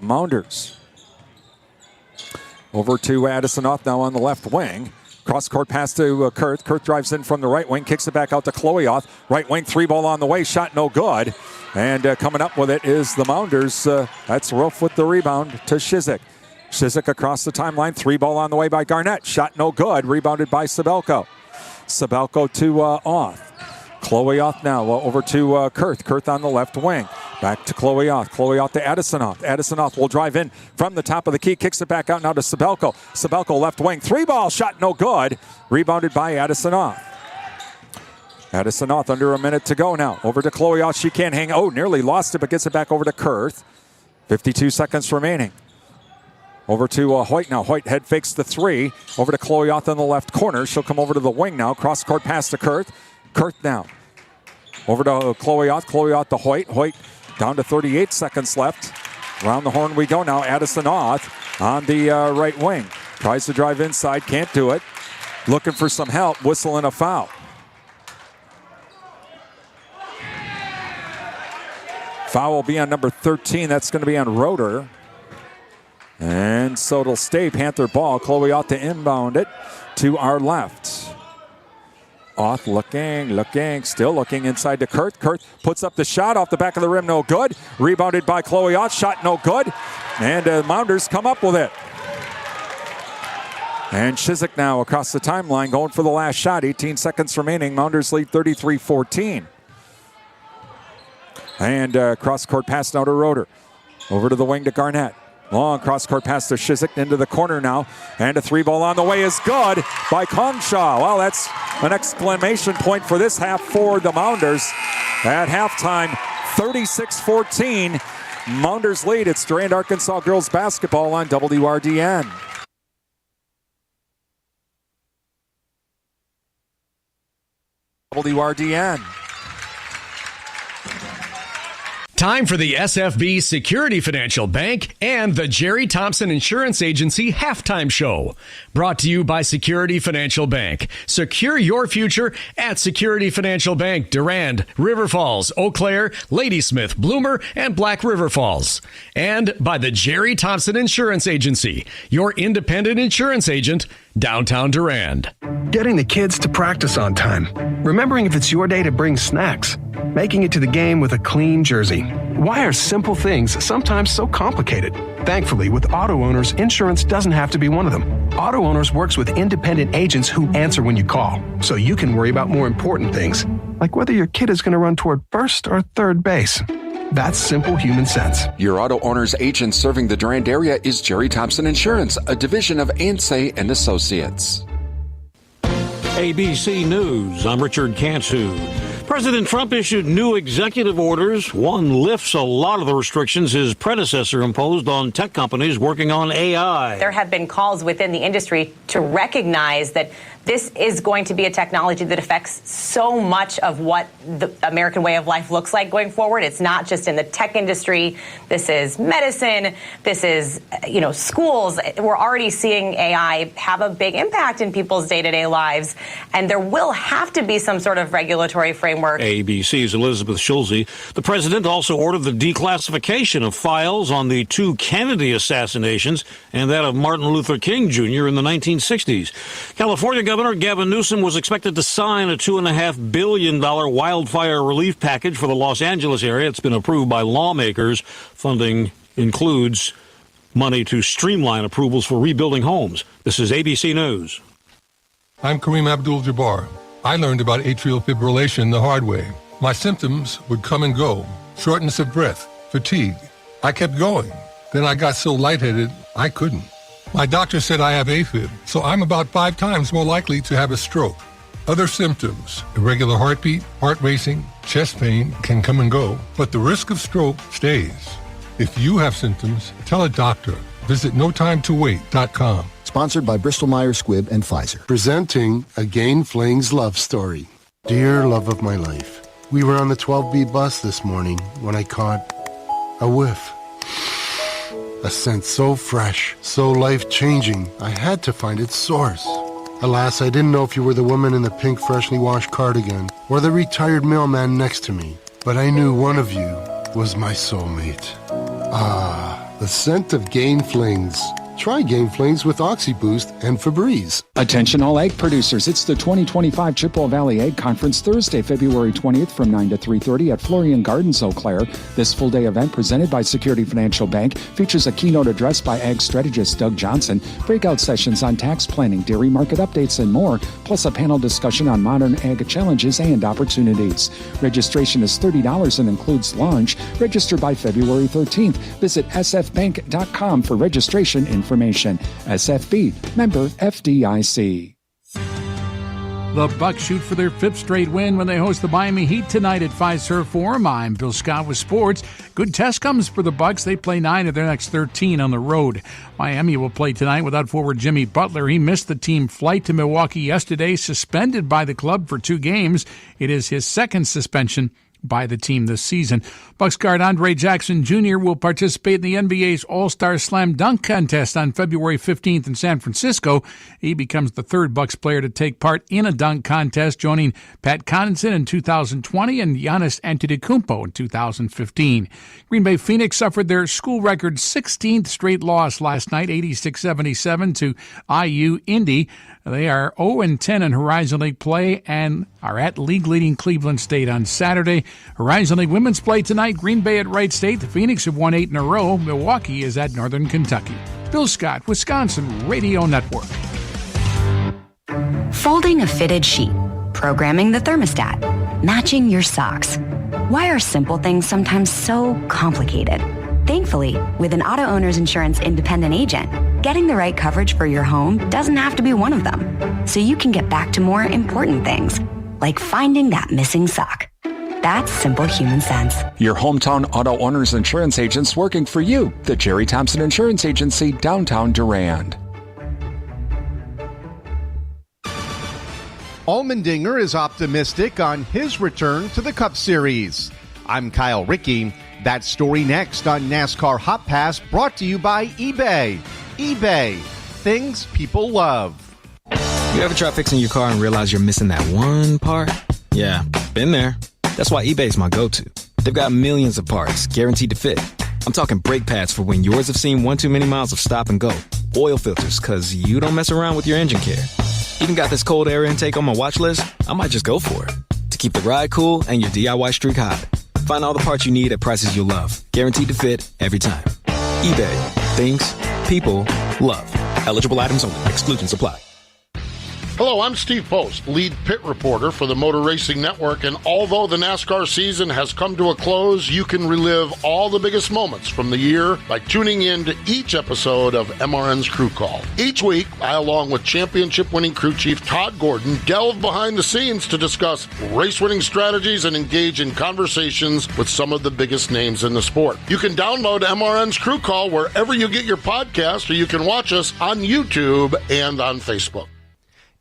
Mounders. Over to Addison Oth now on the left wing. Cross-court pass to Kurth. Kurth drives in from the right wing, kicks it back out to Chloe Oth. Right wing, 3-ball on the way, shot no good. And coming up with it is the Mounders. That's Rolf with the rebound to Shizik. Shizik across the timeline, 3-ball on the way by Garnett. Shot no good, rebounded by Sabelko. Sabelko to Oth. Chloe Oth now over to Kurth. Kurth on the left wing. Back to Chloe Oth. Chloe Oth to Addison Oth. Addison Oth will drive in from the top of the key. Kicks it back out now to Sabelko. Sabelko left wing. 3-ball shot no good. Rebounded by Addison Oth. Addison Oth under a minute to go now. Over to Chloe Oth. She can't hang. Oh, nearly lost it, but gets it back over to Kurth. 52 seconds remaining. Over to Hoyt now. Hoyt head fakes the 3. Over to Chloe Oth in the left corner. She'll come over to the wing now. Cross-court pass to Kurth. Kurth now. Over to Chloe Oth. Chloe Oth to Hoyt. Hoyt down to 38 seconds left. Around the horn we go now. Addison Oth on the right wing. Tries to drive inside. Can't do it. Looking for some help. Whistle and a foul. Foul will be on number 13. That's going to be on Roeder. And so it'll stay Panther ball. Chloe Oth to inbound it to our left. Oth looking, still looking inside to Kurth. Kurth puts up the shot off the back of the rim, no good. Rebounded by Chloe Oth, shot no good. And Mounders come up with it. And Shizik now across the timeline going for the last shot. 18 seconds remaining. Mounders lead 33-14. And cross-court pass now to Roeder. Over to the wing to Garnett. Long cross-court pass to Shizik into the corner now. And a 3-ball on the way is good by Kongshaw. Well, that's an exclamation point for this half for the Mounders. At halftime, 36-14. Mounders lead. It's Durand-Arkansaw girls basketball on WRDN. WRDN. Time for the SFB Security Financial Bank and the Jerry Thompson Insurance Agency Halftime Show. Brought to you by Security Financial Bank. Secure your future at Security Financial Bank, Durand, River Falls, Eau Claire, Ladysmith, Bloomer, and Black River Falls. And by the Jerry Thompson Insurance Agency, your independent insurance agent, downtown Durand. Getting the kids to practice on time. Remembering if it's your day to bring snacks. Making it to the game with a clean jersey. Why are simple things sometimes so complicated? Thankfully, with Auto Owners, insurance doesn't have to be one of them. Auto Owners works with independent agents who answer when you call, so you can worry about more important things, like whether your kid is going to run toward first or third base. That's simple human sense. Your Auto Owners agent serving the Durand area is Jerry Thompson Insurance, a division of Ansay and Associates. ABC News, I'm Richard Cantu. President Trump issued new executive orders. One lifts a lot of the restrictions his predecessor imposed on tech companies working on AI. There have been calls within the industry to recognize that this is going to be a technology that affects so much of what the American way of life looks like going forward. It's not just in the tech industry. This is medicine. This is, schools. We're already seeing AI have a big impact in people's day-to-day lives, and there will have to be some sort of regulatory framework. ABC's Elizabeth Schulze. The president also ordered the declassification of files on the 2 Kennedy assassinations and that of Martin Luther King Jr. in the 1960s. California Governor Gavin Newsom was expected to sign a $2.5 billion wildfire relief package for the Los Angeles area. It's been approved by lawmakers. Funding includes money to streamline approvals for rebuilding homes. This is ABC News. I'm Kareem Abdul-Jabbar. I learned about atrial fibrillation the hard way. My symptoms would come and go. Shortness of breath, fatigue. I kept going. Then I got so lightheaded, I couldn't. My doctor said I have AFib, so I'm about 5 times more likely to have a stroke. Other symptoms, irregular heartbeat, heart racing, chest pain can come and go, but the risk of stroke stays. If you have symptoms, tell a doctor. Visit notimetowait.com. Sponsored by Bristol-Myers Squibb and Pfizer. Presenting Again Fling's love story. Dear love of my life, we were on the 12B bus this morning when I caught a whiff. A scent so fresh, so life-changing, I had to find its source. Alas, I didn't know if you were the woman in the pink freshly washed cardigan or the retired mailman next to me, but I knew one of you was my soulmate. Ah, the scent of Gain Flings. Try Gain Flings with OxyBoost and Febreze. Attention all egg producers. It's the 2025 Chippewa Valley Egg Conference Thursday, February 20th from 9 to 3:30 at Florian Gardens, Eau Claire. This full-day event presented by Security Financial Bank features a keynote address by egg strategist Doug Johnson, breakout sessions on tax planning, dairy market updates, and more, plus a panel discussion on modern egg challenges and opportunities. Registration is $30 and includes lunch. Register by February 13th. Visit sfbank.com for registration information. SFB, member FDIC. The Bucs shoot for their 5th straight win when they host the Miami Heat tonight at Fiserv Forum. I'm Bill Scott with sports. Good test comes for the Bucs. They play 9 of their next 13 on the road. Miami will play tonight without forward Jimmy Butler. He missed the team flight to Milwaukee yesterday, suspended by the club for 2 games. It is his second suspension by the team this season. Bucs guard Andre Jackson Jr. will participate in the NBA's All-Star Slam Dunk Contest on February 15th in San Francisco. He becomes the 3rd Bucs player to take part in a dunk contest, joining Pat Connaughton in 2020 and Giannis Antetokounmpo in 2015. Green Bay Phoenix suffered their school record 16th straight loss last night, 86-77 to IU Indy. They are 0-10 in Horizon League play and are at league-leading Cleveland State on Saturday. Horizon League women's play tonight, Green Bay at Wright State. The Phoenix have won 8 in a row. Milwaukee is at Northern Kentucky. Bill Scott, Wisconsin Radio Network. Folding a fitted sheet, programming the thermostat, matching your socks. Why are simple things sometimes so complicated? Thankfully, with an auto owner's insurance independent agent, getting the right coverage for your home doesn't have to be one of them. So you can get back to more important things, like finding that missing sock. That's simple human sense. Your hometown auto owner's insurance agent's working for you. The Jerry Thompson Insurance Agency, downtown Durand. Allmendinger is optimistic on his return to the Cup Series. I'm Kyle Rickey. That story next on NASCAR Hot Pass, brought to you by eBay. eBay, things people love. You ever try fixing your car and realize you're missing that one part? Yeah, been there. That's why eBay's my go-to. They've got millions of parts, guaranteed to fit. I'm talking brake pads for when yours have seen one too many miles of stop and go. Oil filters, because you don't mess around with your engine care. Even got this cold air intake on my watch list. I might just go for it. To keep the ride cool and your DIY streak hot. Find all the parts you need at prices you'll love. Guaranteed to fit every time. eBay. Things people love. Eligible items only. Exclusions apply. Hello, I'm Steve Post, lead pit reporter for the Motor Racing Network, and although the NASCAR season has come to a close, you can relive all the biggest moments from the year by tuning in to each episode of MRN's Crew Call. Each week, I, along with championship-winning crew chief Todd Gordon, delve behind the scenes to discuss race-winning strategies and engage in conversations with some of the biggest names in the sport. You can download MRN's Crew Call wherever you get your podcast, or you can watch us on YouTube and on Facebook.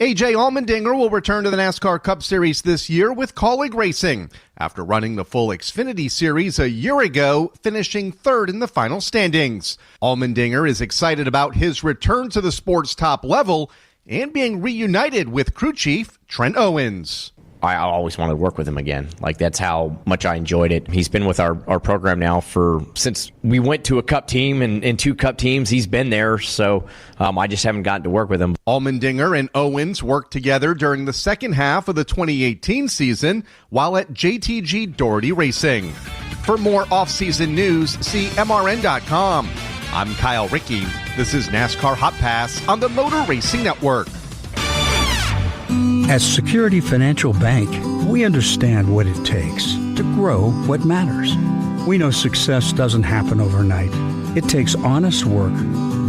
A.J. Allmendinger will return to the NASCAR Cup Series this year with Colleague Racing after running the full Xfinity Series a year ago, finishing 3rd in the final standings. Allmendinger is excited about his return to the sport's top level and being reunited with crew chief Trent Owens. I always wanted to work with him again. Like, that's how much I enjoyed it. He's been with our program now since we went to a Cup team and 2 Cup teams. He's been there, so I just haven't gotten to work with him. Allmendinger and Owens worked together during the second half of the 2018 season while at JTG Doherty Racing. For more off-season news, see MRN.com. I'm Kyle Rickey. This is NASCAR Hot Pass on the Motor Racing Network. At Security Financial Bank, we understand what it takes to grow what matters. We know success doesn't happen overnight. It takes honest work,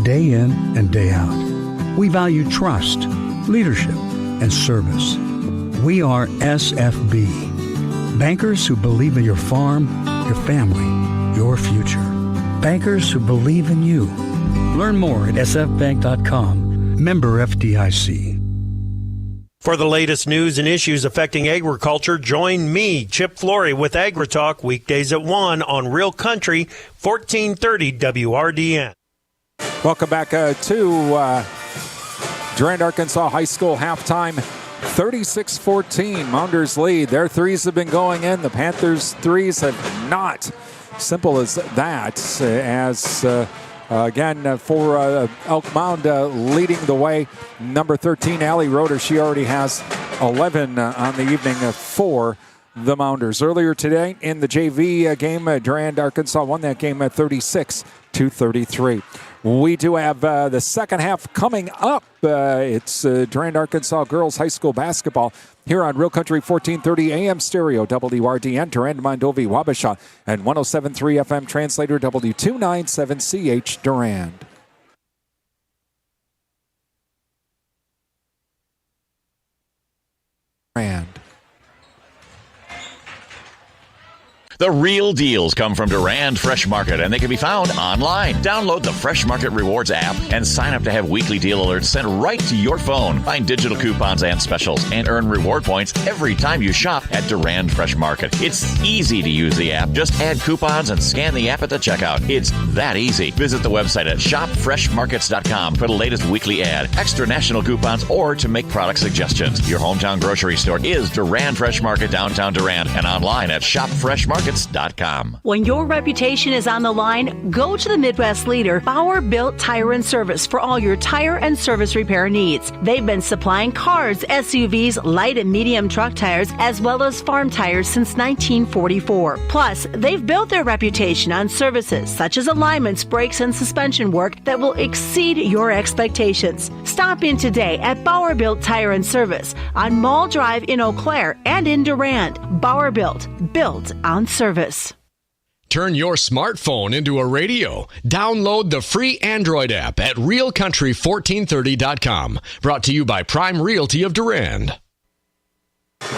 day in and day out. We value trust, leadership, and service. We are SFB. Bankers who believe in your farm, your family, your future. Bankers who believe in you. Learn more at sfbank.com. Member FDIC. For the latest news and issues affecting agriculture, join me, Chip Flory, with AgriTalk weekdays at 1 on Real Country, 1430 WRDN. Welcome back to Durand-Arkansaw High School halftime. 36-14, Mounders lead. Their threes have been going in. The Panthers' threes have not. Simple as that. Again, for Elk Mound leading the way, number 13, Allie Roeder. She already has 11 on the evening for the Mounders. Earlier today in the JV game, Durand-Arkansaw won that game at 36-33. We do have the second half coming up. It's Durand-Arkansaw Girls High School basketball here on Real Country 1430 AM stereo, WRDN, Durand, Mondovi, Wabasha, and 107.3 FM translator, W297CH Durand. The real deals come from Durand Fresh Market, and they can be found online. Download the Fresh Market Rewards app and sign up to have weekly deal alerts sent right to your phone. Find digital coupons and specials and earn reward points every time you shop at Durand Fresh Market. It's easy to use the app. Just add coupons and scan the app at the checkout. It's that easy. Visit the website at shopfreshmarkets.com for the latest weekly ad, extra national coupons, or to make product suggestions. Your hometown grocery store is Durand Fresh Market, downtown Durand, and online at shopfreshmarkets.com. When your reputation is on the line, go to the Midwest leader, Bauer Built Tire and Service, for all your tire and service repair needs. They've been supplying cars, SUVs, light and medium truck tires, as well as farm tires since 1944. Plus, they've built their reputation on services such as alignments, brakes, and suspension work that will exceed your expectations. Stop in today at Bauer Built Tire and Service on Mall Drive in Eau Claire and in Durand. Bauer Built on service. Turn your smartphone into a radio. Download the free Android app at realcountry1430.com. Brought to you by Prime Realty of Durand.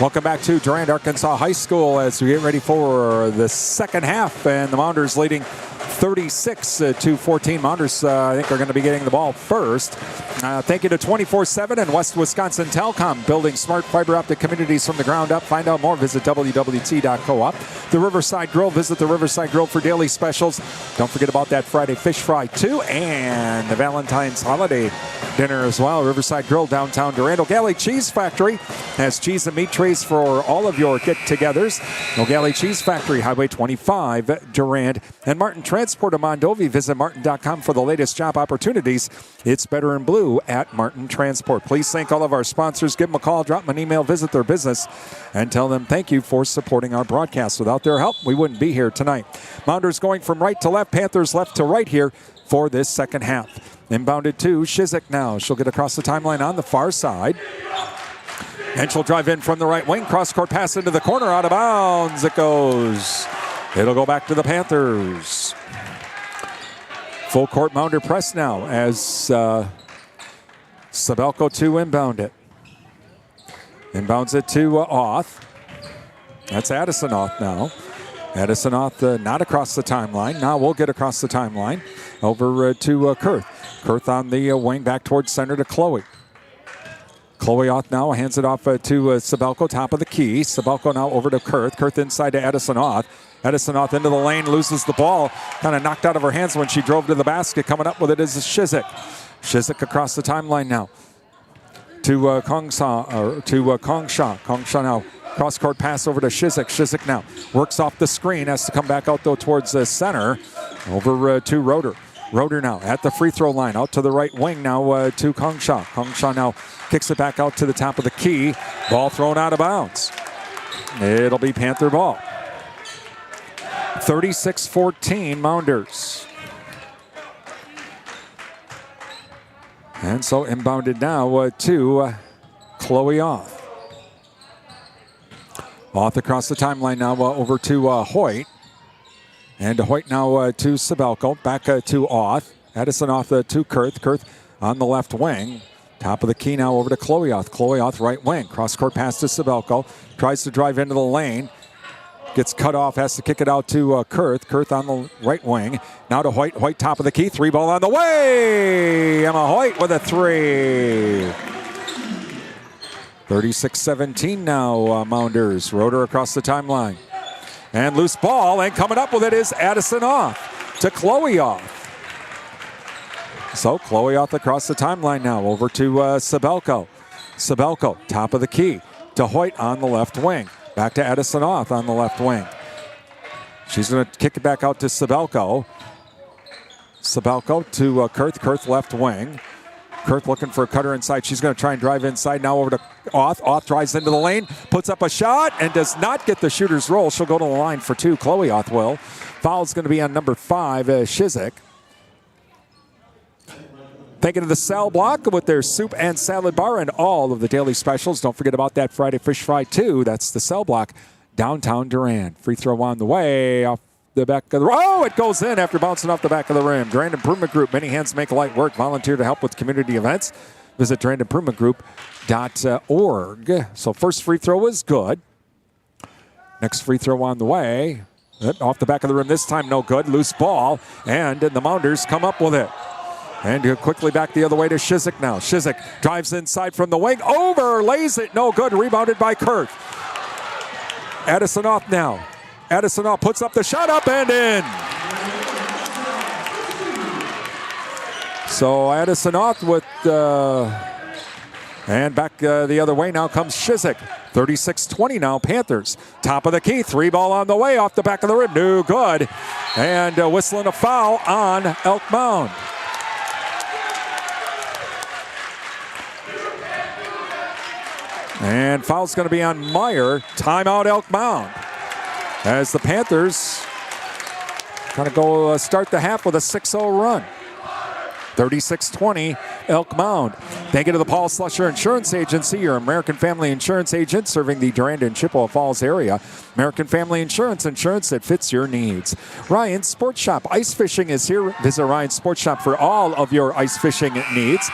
Welcome back to Durand-Arkansaw High School as we get ready for the second half, and the Mounders leading 36-14. Mounders, I think, are going to be getting the ball first. Thank you to 24/7 and West Wisconsin Telecom, building smart fiber optic communities from the ground up. Find out more. Visit wwt.coop. The Riverside Grill. Visit the Riverside Grill for daily specials. Don't forget about that Friday fish fry, too, and the Valentine's holiday dinner as well. Riverside Grill, downtown Durand. O'Galley Cheese Factory has cheese and meat trays for all of your get-togethers. O'Galley Cheese Factory, Highway 25, Durand. And Martin Transport of Mondovi. Visit martin.com for the latest job opportunities. It's better in blue at Martin Transport. Please thank all of our sponsors. Give them a call, drop them an email, visit their business, and tell them thank you for supporting our broadcast. Without their help, we wouldn't be here tonight. Mounders going from right to left, Panthers left to right here for this second half. Inbounded to Shizik now. She'll get across the timeline on the far side. And she'll drive in from the right wing. Cross-court pass into the corner. Out of bounds it goes. It'll go back to the Panthers. Full court Mounder press now as Sabelko to inbound it. Inbounds it to Auth. That's Addison Auth now. Addison Auth not across the timeline. Now we'll get across the timeline over to Kurth. Kurth on the wing back towards center to Chloe. Chloe Auth now hands it off to Sabelko, top of the key. Sabelko now over to Kurth. Kurth inside to Addison Auth. Addison Auth into the lane, loses the ball. Kind of knocked out of her hands when she drove to the basket. Coming up with it is Shizik. Shizik across the timeline now to Kongsha. Kongsha now. Cross-court pass over to Shizik. Shizik now works off the screen. Has to come back out, though, towards the center. Over to Roeder. Roeder now at the free throw line. Out to the right wing now to Kongsha. Kongsha now kicks it back out to the top of the key. Ball thrown out of bounds. It'll be Panther ball. 36-14 Mounders. And so inbounded now to Chloe Auth. Auth across the timeline now over to Hoyt. And Hoyt now to Sabelko. Back to Auth. Addison Auth to Kurth. Kurth on the left wing. Top of the key now over to Chloeoth. Chloeoth right wing. Cross-court pass to Sabelko. Tries to drive into the lane. Gets cut off. Has to kick it out to Kurth. Kurth on the right wing. Now to Hoyt. Hoyt top of the key. 3-ball on the way. Emma Hoyt with a 3. 36-17 now, Mounders. Roeder across the timeline. And loose ball. And coming up with it is Addison Off to Chloeoth. So Chloeoth across the timeline now. Over to Sabelko. Sabelko, top of the key. To Hoyt on the left wing. Back to Addison Off on the left wing. She's going to kick it back out to Sabelko. Sabelko to Kurth. Kurth left wing. Kurth looking for a cutter inside. She's going to try and drive inside. Now over to Oth. Oth drives into the lane. Puts up a shot and does not get the shooter's roll. She'll go to the line for 2. Chloe Oth will. Foul's going to be on number 5, Shizik. Thinking of the Sal Block with their soup and salad bar and all of the daily specials. Don't forget about that Friday Fish Fry too. That's the Sal Block, downtown Durand. Free throw on the way, off the back of the... Oh, it goes in after bouncing off the back of the rim. Durand Improvement Group, many hands make light work. Volunteer to help with community events. Visit durandimprovementgroup.org. So first free throw is good. Next free throw on the way. Off the back of the rim this time, no good. Loose ball, and the Mounders come up with it. And quickly back the other way to Shizik now. Shizik drives inside from the wing. Over, lays it, no good. Rebounded by Kurth. Addison Off now. Addison Off puts up the shot, up and in. So Addison Off with... and back the other way now comes Shizik. 36-20 now, Panthers. Top of the key, 3-ball on the way, off the back of the rim. No good. And whistling a foul on Elk Mound. And foul's going to be on Meyer. Timeout Elk Mound. As the Panthers kind of go start the half with a 6-0 run. 36-20 Elk Mound. Thank you to the Paul Slusher Insurance Agency, your American Family Insurance agent serving the Durand and Chippewa Falls area. American Family Insurance, insurance that fits your needs. Ryan's Sports Shop. Ice fishing is here. Visit Ryan's Sports Shop for all of your ice fishing needs.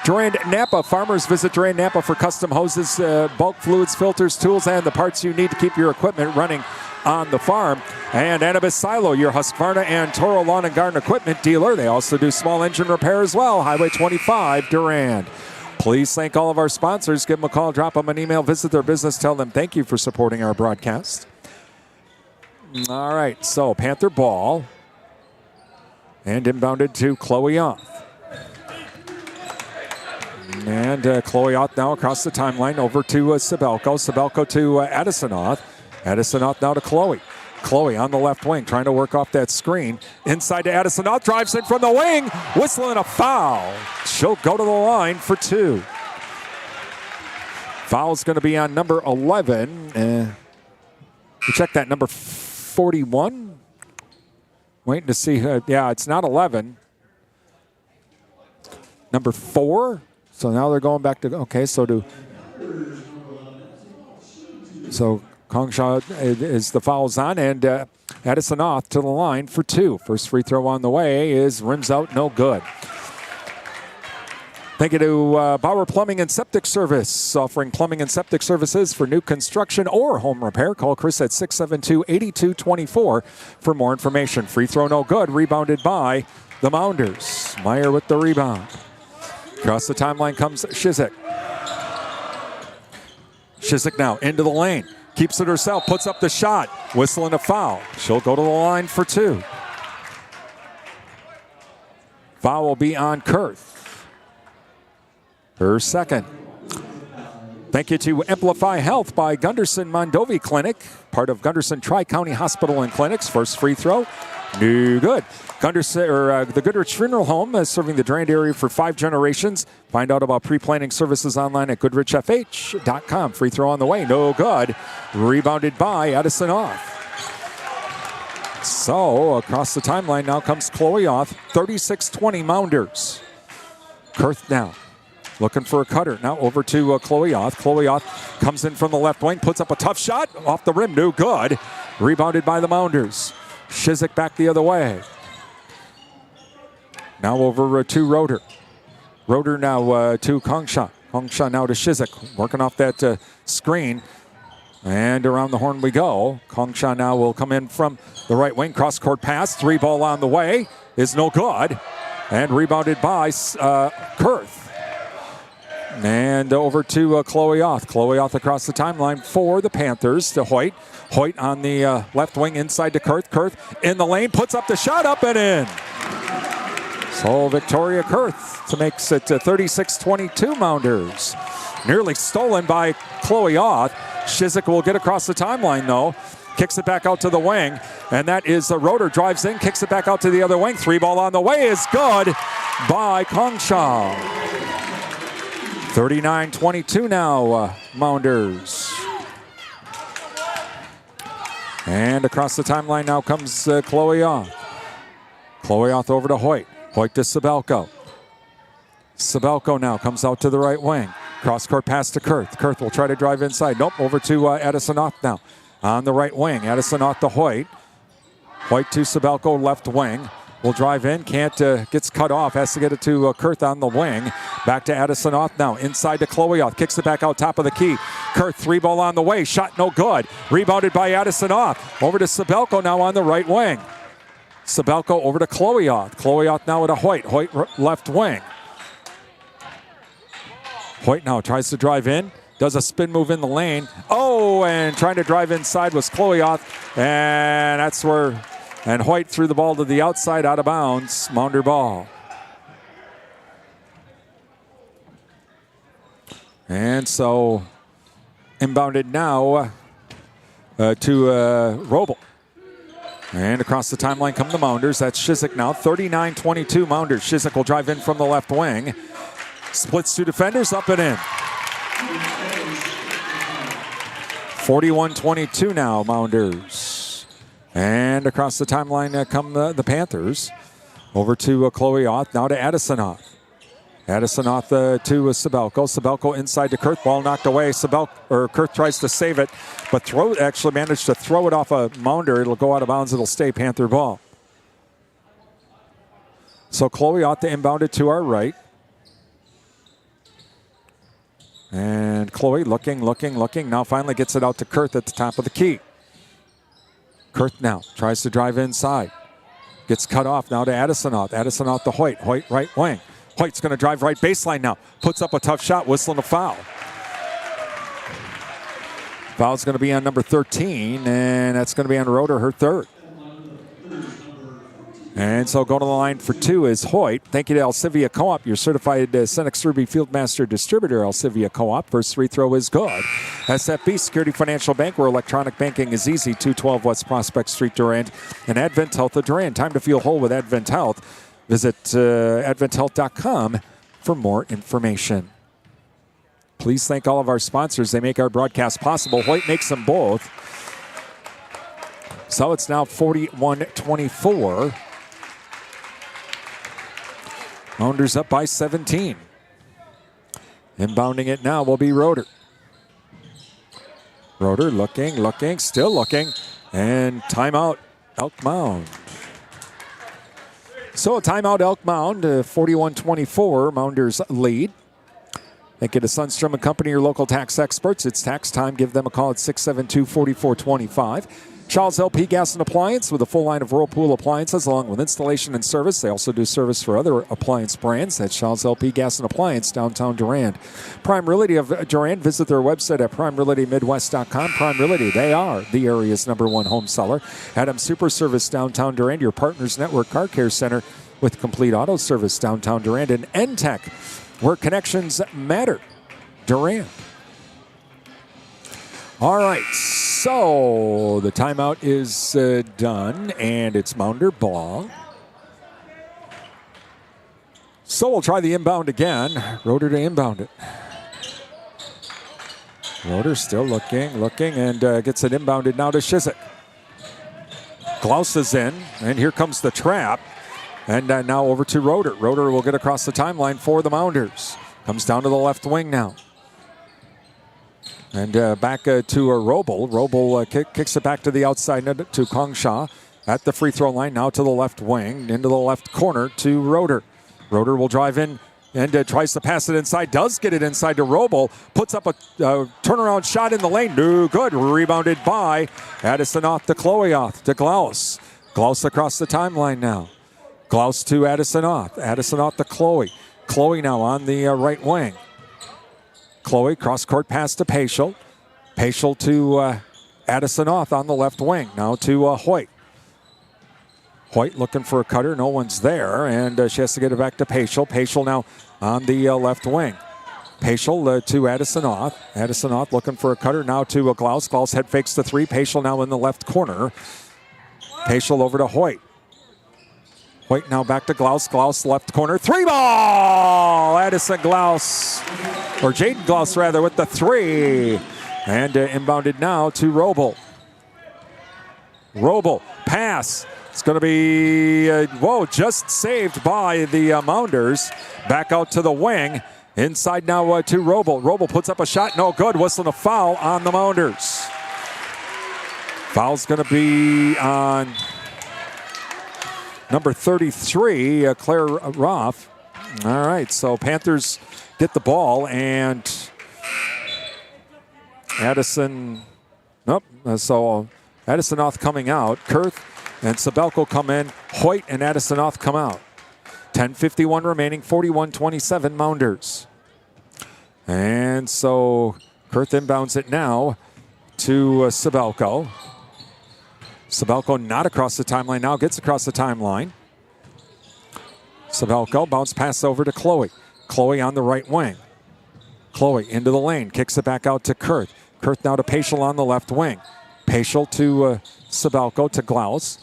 Durand Napa. Farmers visit Durand Napa for custom hoses, bulk fluids, filters, tools, and the parts you need to keep your equipment running on the farm. And Annabis Silo, your Husqvarna and Toro Lawn and Garden equipment dealer. They also do small engine repair as well. Highway 25, Durand. Please thank all of our sponsors. Give them a call, drop them an email, visit their business, tell them thank you for supporting our broadcast. All right, so Panther ball. And inbounded to Chloe Oth. And Chloe Oth now across the timeline over to Sabelko. Sabelko to Addison Oth. Addison Oth now to Chloe. Chloe on the left wing trying to work off that screen. Inside to Addison Oth. Drives in from the wing. Whistling a foul. She'll go to the line for 2. Foul's going to be on number 11. We check that number 41. Waiting to see. Yeah, it's not 11. Number 4. So now they're going back to, okay, so Kongshaw is the fouls on, and Addison Oth to the line for 2. First free throw on the way is rims out, no good. Thank you to Bauer Plumbing and Septic Service, offering plumbing and septic services for new construction or home repair. Call Chris at 672-8224 for more information. Free throw no good, rebounded by the Mounders. Meyer with the rebound. Across the timeline comes Shizik. Shizik now into the lane. Keeps it herself, puts up the shot. Whistling a foul. She'll go to the line for 2. Foul will be on Kurth. Her second. Thank you to Amplify Health by Gunderson Mondovi Clinic, part of Gunderson Tri-County Hospital and Clinics. First free throw, no good. The Goodrich Funeral Home is serving the Durand area for 5 generations. Find out about pre-planning services online at goodrichfh.com. Free throw on the way, no good. Rebounded by Addison Oth. So across the timeline now comes Chloe Oth. 36-20 Mounders. Kurth now. Looking for a cutter. Now over to Chloe Oth. Chloe Oth comes in from the left wing, puts up a tough shot. Off the rim, no good. Rebounded by the Mounders. Shizik back the other way. Now over to Roeder. Roeder now to Kongsha. Kongsha now to Shizik, working off that screen. And around the horn we go. Kongsha now will come in from the right wing. Cross-court pass. 3 ball on the way. Is no good. And rebounded by Kurth. And over to Chloe Oth. Chloe Oth across the timeline for the Panthers to Hoyt. Hoyt on the left wing inside to Kurth. Kurth in the lane. Puts up the shot, up and in. So Victoria Kurth to makes it 36-22 Mounders. Nearly stolen by Chloe Oth. Shizik will get across the timeline though. Kicks it back out to the wing. And that is Roeder drives in, kicks it back out to the other wing. 3 ball on the way is good by Kongsha. 39-22 now, Mounders. And across the timeline now comes Chloe Oth. Chloe Oth over to Hoyt. Hoyt to Sabelko. Sabelko now comes out to the right wing. Cross-court pass to Kurth. Kurth will try to drive inside. Nope, over to Addison Oth now. On the right wing, Addison Oth to Hoyt. Hoyt to Sabelko, left wing. Will drive in, can't, gets cut off. Has to get it to Kurth on the wing. Back to Addison Oth now, inside to Chloe Oth. Kicks it back out top of the key. Kurth, 3 ball on the way. Shot no good. Rebounded by Addison Oth. Over to Sabelko now on the right wing. Sabelko over to Chloe Oth. Chloe Oth now to Hoyt. Hoyt left wing. Hoyt now tries to drive in. Does a spin move in the lane. Oh, and trying to drive inside was Chloe Oth. And that's where... And Hoyt threw the ball to the outside, out of bounds. Mounder ball. And so inbounded now to Robel. And across the timeline come the Mounders. That's Shizik now. 39-22 Mounders. Shizik will drive in from the left wing. Splits 2 defenders, up and in. 41-22 now, Mounders. And across the timeline come the Panthers. Over to Chloe Oth, now to Addison Oth. Addison Oth to Sabelko. Sabelko inside to Kurth, ball knocked away. Kurth tries to save it, but actually managed to throw it off a Mounder. It'll go out of bounds, it'll stay Panther ball. So Chloe Oth to inbound it to our right. And Chloe looking. Now finally gets it out to Kurth at the top of the key. Kurth now tries to drive inside. Gets cut off now to Addison Oth. Addison Oth to Hoyt. Hoyt right wing. Hoyt's going to drive right baseline now. Puts up a tough shot, whistling a foul. Foul's going to be on number 13, and that's going to be on Roeder, her third. And so going to the line for 2 is Hoyt. Thank you to Alcivia Co-op, your certified Cenex Ruby Fieldmaster distributor, Alcivia Co-op. First free throw is good. SFB Security Financial Bank, where electronic banking is easy. 212 West Prospect Street, Durand. And Advent Health of Durand. Time to feel whole with Advent Health. Visit adventhealth.com for more information. Please thank all of our sponsors. They make our broadcast possible. Hoyt makes them both. So it's now 41-24. Mounders up by 17. Inbounding it now will be Roeder. Roeder looking, still looking. And timeout, Elk Mound. So a timeout, Elk Mound, 41-24, Mounders lead. Thank you to Sundstrom & Company, your local tax experts. It's tax time. Give them a call at 672-4425. Charles LP Gas and Appliance with a full line of Whirlpool appliances along with installation and service. They also do service for other appliance brands. That's Charles LP Gas and Appliance, downtown Durand. Prime Realty of Durand. Visit their website at primerealitymidwest.com. Prime Realty, they are the area's #1 home seller. Adam Super Service, downtown Durand, your Partners Network Car Care Center with complete auto service, downtown Durand. And NTech, where connections matter, Durand. All right, so the timeout is done, and it's Mounder ball. So we'll try the inbound again. Roeder to inbound it. Roeder still looking, and gets it inbounded now to Shizik. Klaus is in, and here comes the trap. And now over to Roeder. Roeder will get across the timeline for the Mounders. Comes down to the left wing now. And back to Robel. Robel kicks it back to the outside to Kongsha. At the free throw line now to the left wing. Into the left corner to Roeder. Roeder will drive in and tries to pass it inside. Does get it inside to Roble. Puts up a turnaround shot in the lane. No good. Rebounded by Addison-Oth to Chloe-Oth to Glaus. Glaus across the timeline now. Glaus to Addison-Oth. Addison-Oth to Chloe. Chloe now on the right wing. Chloe cross-court pass to Paschal. Paschal to Addison-Oth on the left wing. Now to Hoyt. Hoyt looking for a cutter. No one's there, and she has to get it back to Paschal. Paschal now on the left wing. Paschal to Addison-Oth. Addison-Oth looking for a cutter. Now to Glaus. Glaus head fakes the three. Paschal now in the left corner. Paschal over to Hoyt. Hoyt now back to Glaus. Glaus left corner. Three ball! Addison Glaus, or Jaden Glaus rather, with the three. And inbounded now to Roble. Roble, pass. It's going to be, just saved by the Mounders. Back out to the wing. Inside now to Roble. Roble puts up a shot. No good. Whistling a foul on the Mounders. Foul's going to be on number 33, Claire Roth. All right, so Panthers get the ball, and Addison-Oth coming out. Kurth and Sabelko come in. Hoyt and Addison-Oth come out. 10:51 remaining, 41-27 Mounders. And so Kurth inbounds it now to Sabelko. Sabelko not across the timeline now, gets across the timeline. Sabelko bounce pass over to Chloe. Chloe on the right wing. Chloe into the lane, kicks it back out to Kurth. Kurth now to Paschal on the left wing. Paschal to Sabelko to Glaus.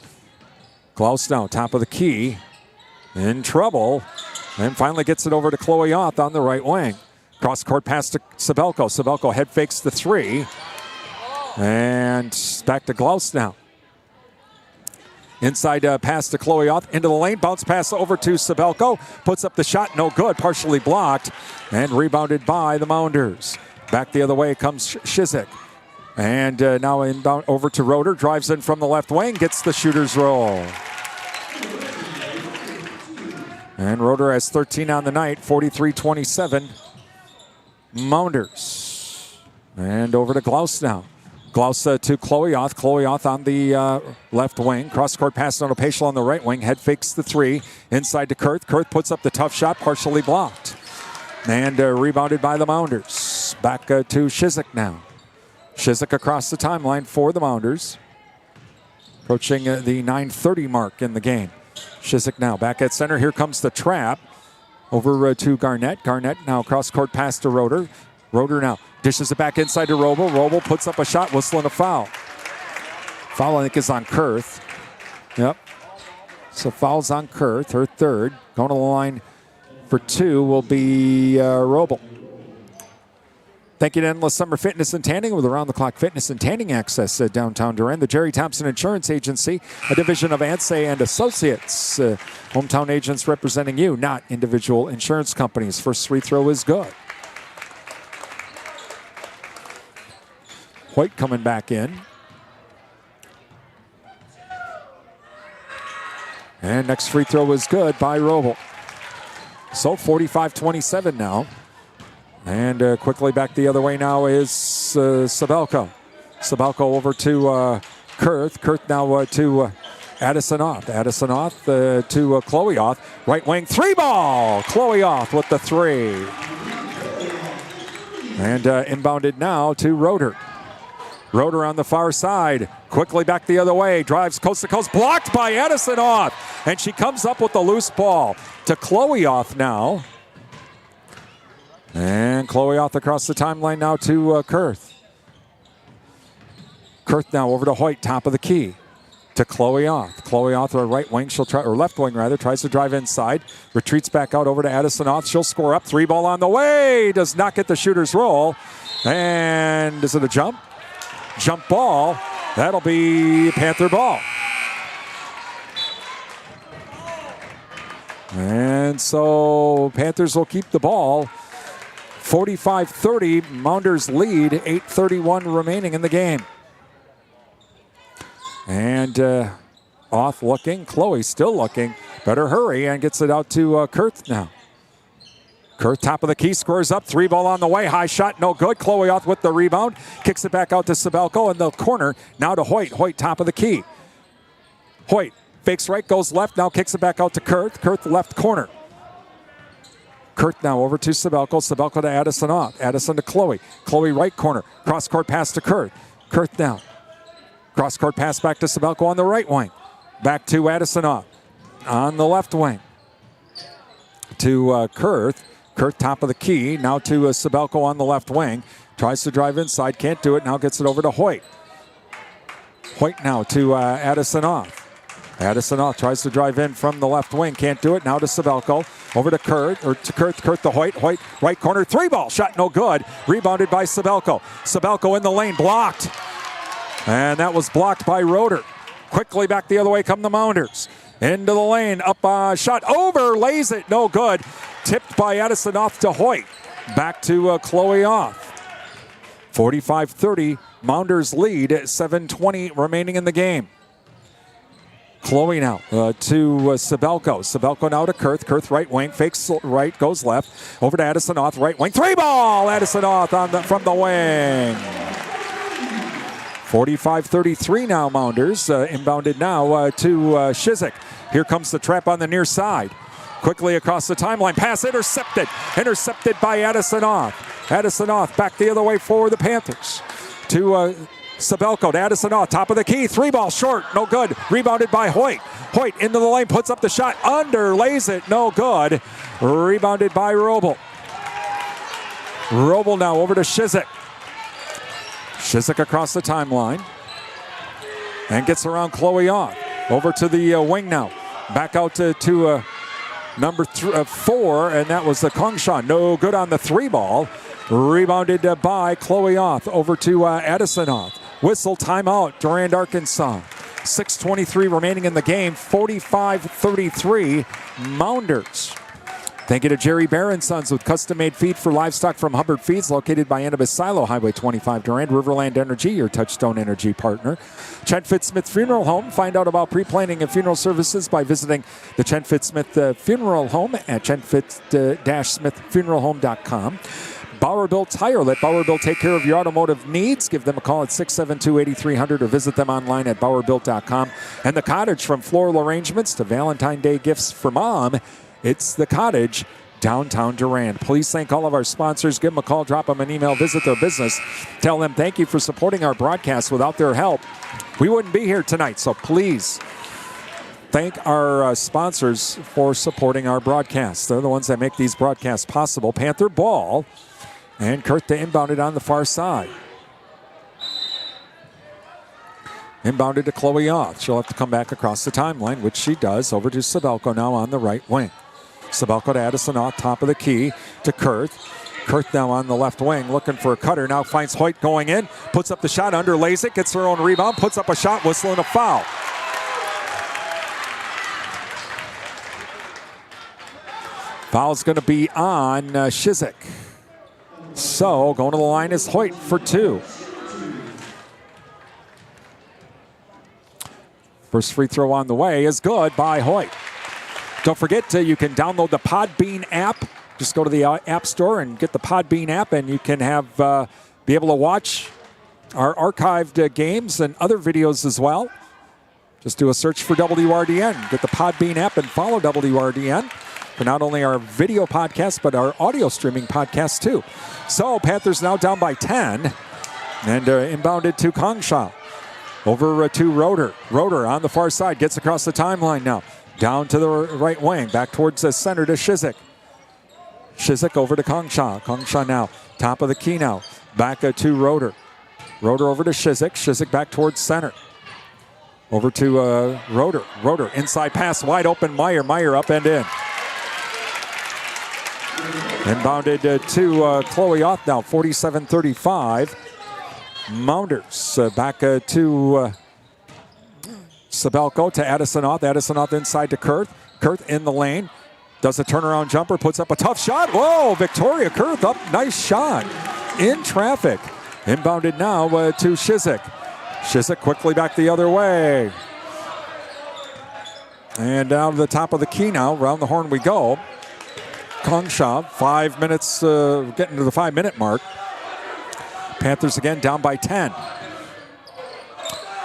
Glaus now top of the key. In trouble. And finally gets it over to Chloe-Oth on the right wing. Cross court pass to Sabelko. Sabelko head fakes the three. And back to Glaus now. Inside pass to Chloe-Oth into the lane. Bounce pass over to Sabelko. Puts up the shot. No good. Partially blocked. And rebounded by the Mounders. Back the other way comes Shizik. And now inbound over to Roeder. Drives in from the left wing. Gets the shooter's roll. And Roeder has 13 on the night. 43-27. Mounders. And over to Glaus now. Glaus to Chloe-Oth. Chloe-Oth on the left wing. Cross-court pass on to Paschal on the right wing. Head fakes the three. Inside to Kurth. Kurth puts up the tough shot. Partially blocked. And rebounded by the Mounders. Back to Shizik now. Shizik across the timeline for the Mounders. Approaching the 9:30 mark in the game. Shizik now back at center. Here comes the trap. Over to Garnett. Garnett now cross-court pass to Roeder. Roeder now dishes it back inside to Roble. Roble puts up a shot, whistling a foul. Foul, I think, is on Kurth. Yep. So foul's on Kurth, her third. Going to the line for two will be Roble. Thank you to Endless Summer Fitness and Tanning with around-the-clock fitness and tanning access at downtown Durand. The Jerry Thompson Insurance Agency, a division of Ansay and Associates. Hometown agents representing you, not individual insurance companies. First free throw is good. Hoyt coming back in. And next free throw is good by Roble. So 45-27 now. And quickly back the other way now is Sabelko. Sabelko over to Kurth. Kurth now to Addison-Oth. Addison-Oth to Chloe-Oth. Right wing three ball. Chloe-Oth with the three. And inbounded now to Roeder. Roeder on the far side. Quickly back the other way. Drives coast to coast. Blocked by Addison-Oth. And she comes up with the loose ball to Chloe-Oth now. And Chloe-Oth across the timeline now to Kurth. Kurth now over to Hoyt, top of the key. To Chloe-Oth. Chloe-Oth, her right wing, she'll try, or left wing rather, tries to drive inside. Retreats back out over to Addison-Oth. She'll score up. Three ball on the way. Does not get the shooter's roll. And is it a jump? Jump ball. That'll be Panther ball. And so Panthers will keep the ball. 45-30, Mounders lead, 8:31 remaining in the game. And Oth looking, Chloe still looking. Better hurry, and gets it out to Kurth now. Kurth, top of the key, squares up. 3-ball on the way. High shot, no good. Chloe Oth with the rebound. Kicks it back out to Sabelko in the corner. Now to Hoyt. Hoyt, top of the key. Hoyt fakes right, goes left. Now kicks it back out to Kurth. Kurth, left corner. Kurth now over to Sabelko. Sabelko to Addison Oth. Addison to Chloe. Chloe, right corner. Cross-court pass to Kurth. Kurth down. Cross-court pass back to Sabelko on the right wing. Back to Addison Oth on the left wing. To Kurth. Kurth, top of the key. Now to Sabelko on the left wing. Tries to drive inside. Can't do it. Now gets it over to Hoyt. Hoyt now to Addison Oth. Addison Oth tries to drive in from the left wing. Can't do it. Now to Sabelko. Over to Kurth. Or to Kurth. Kurth to Hoyt. Hoyt, right corner. 3-ball. Shot no good. Rebounded by Sabelko. Sabelko in the lane. Blocked. And that was blocked by Roeder. Quickly back the other way come the Mounders. Into the lane. Up shot. Over. Lays it. No good. Tipped by Addison Oth to Hoyt. Back to Chloe Oth. 45-30. Mounders lead. 7:20 remaining in the game. Chloe now to Sabelko. Sabelko now to Kurth. Kurth right wing. Fakes right. Goes left. Over to Addison Oth. Right wing. 3-ball. Addison Oth from the wing. 45-33 now Mounders. Inbounded now to Shizik. Here comes the trap on the near side. Quickly across the timeline. Pass intercepted. Intercepted by Addison Oth. Addison Oth back the other way for the Panthers. To Sabelko to Addison Oth. Top of the key. 3-ball short. No good. Rebounded by Hoyt. Hoyt into the lane. Puts up the shot. Under. Lays it. No good. Rebounded by Roble. Roble now over to Shizik. Shizik across the timeline. And gets around Chloe Oth. Over to the wing now. Back out to number 4, and that was the Kongshan. No good on the 3-ball. Rebounded by Chloe Oth. Over to Addison Oth. Whistle timeout. Durand-Arkansaw. 6:23 remaining in the game. 45-33 Mounders. Thank you to Jerry Bear & Sons with custom-made feed for livestock from Hubbard Feeds, located by Annabis Silo, Highway 25 Durand. Riverland Energy, your Touchstone Energy partner. Chen Fitzsmith Funeral Home. Find out about pre-planning and funeral services by visiting the Chen Fitzsmith Funeral Home at chenfitz-smithfuneralhome.com. Bauer Bill Tire. Let Bauer Bill take care of your automotive needs. Give them a call at 672-8300 or visit them online at bauerbilt.com. And the Cottage, from floral arrangements to Valentine's Day gifts for mom. It's the Cottage, downtown Durand. Please thank all of our sponsors. Give them a call, drop them an email, visit their business. Tell them thank you for supporting our broadcast. Without their help, we wouldn't be here tonight. So please thank our sponsors for supporting our broadcast. They're the ones that make these broadcasts possible. Panther ball, and Kurth to inbound it on the far side. Inbounded to Chloe Oth. She'll have to come back across the timeline, which she does. Over to Sabelko now on the right wing. Sabelko to Addison Oth, top of the key to Kurth. Kurth now on the left wing, looking for a cutter. Now finds Hoyt going in, puts up the shot, under lays it, gets her own rebound, puts up a shot, whistle and a foul. Foul's going to be on Shizik. So going to the line is Hoyt for 2. First free throw on the way is good by Hoyt. Don't forget, you can download the Podbean app. Just go to the App Store and get the Podbean app, and you can have be able to watch our archived games and other videos as well. Just do a search for WRDN. Get the Podbean app and follow WRDN for not only our video podcast, but our audio streaming podcast too. So Panthers now down by 10, and inbounded to Kongshaw. Over to Roeder. Roeder on the far side gets across the timeline now. Down to the right wing. Back towards the center to Shizik. Shizik over to Kongshaw. Kongshaw now. Top of the key now. Back to Roeder. Roeder over to Shizik. Shizik back towards center. Over to Roeder. Roeder inside pass. Wide open Meyer. Meyer up and in. Inbounded to Chloe Oth now. 47-35. Mounders back to Sabelko to Addison Oth. Addison Oth inside to Kurth. Kurth in the lane. Does a turnaround jumper. Puts up a tough shot. Whoa, Victoria Kurth up. Nice shot. In traffic. Inbounded now to Shizik. Shizik quickly back the other way. And down to the top of the key now. Around the horn we go. Kongshaw, 5 minutes, getting to the 5-minute mark. Panthers again down by 10.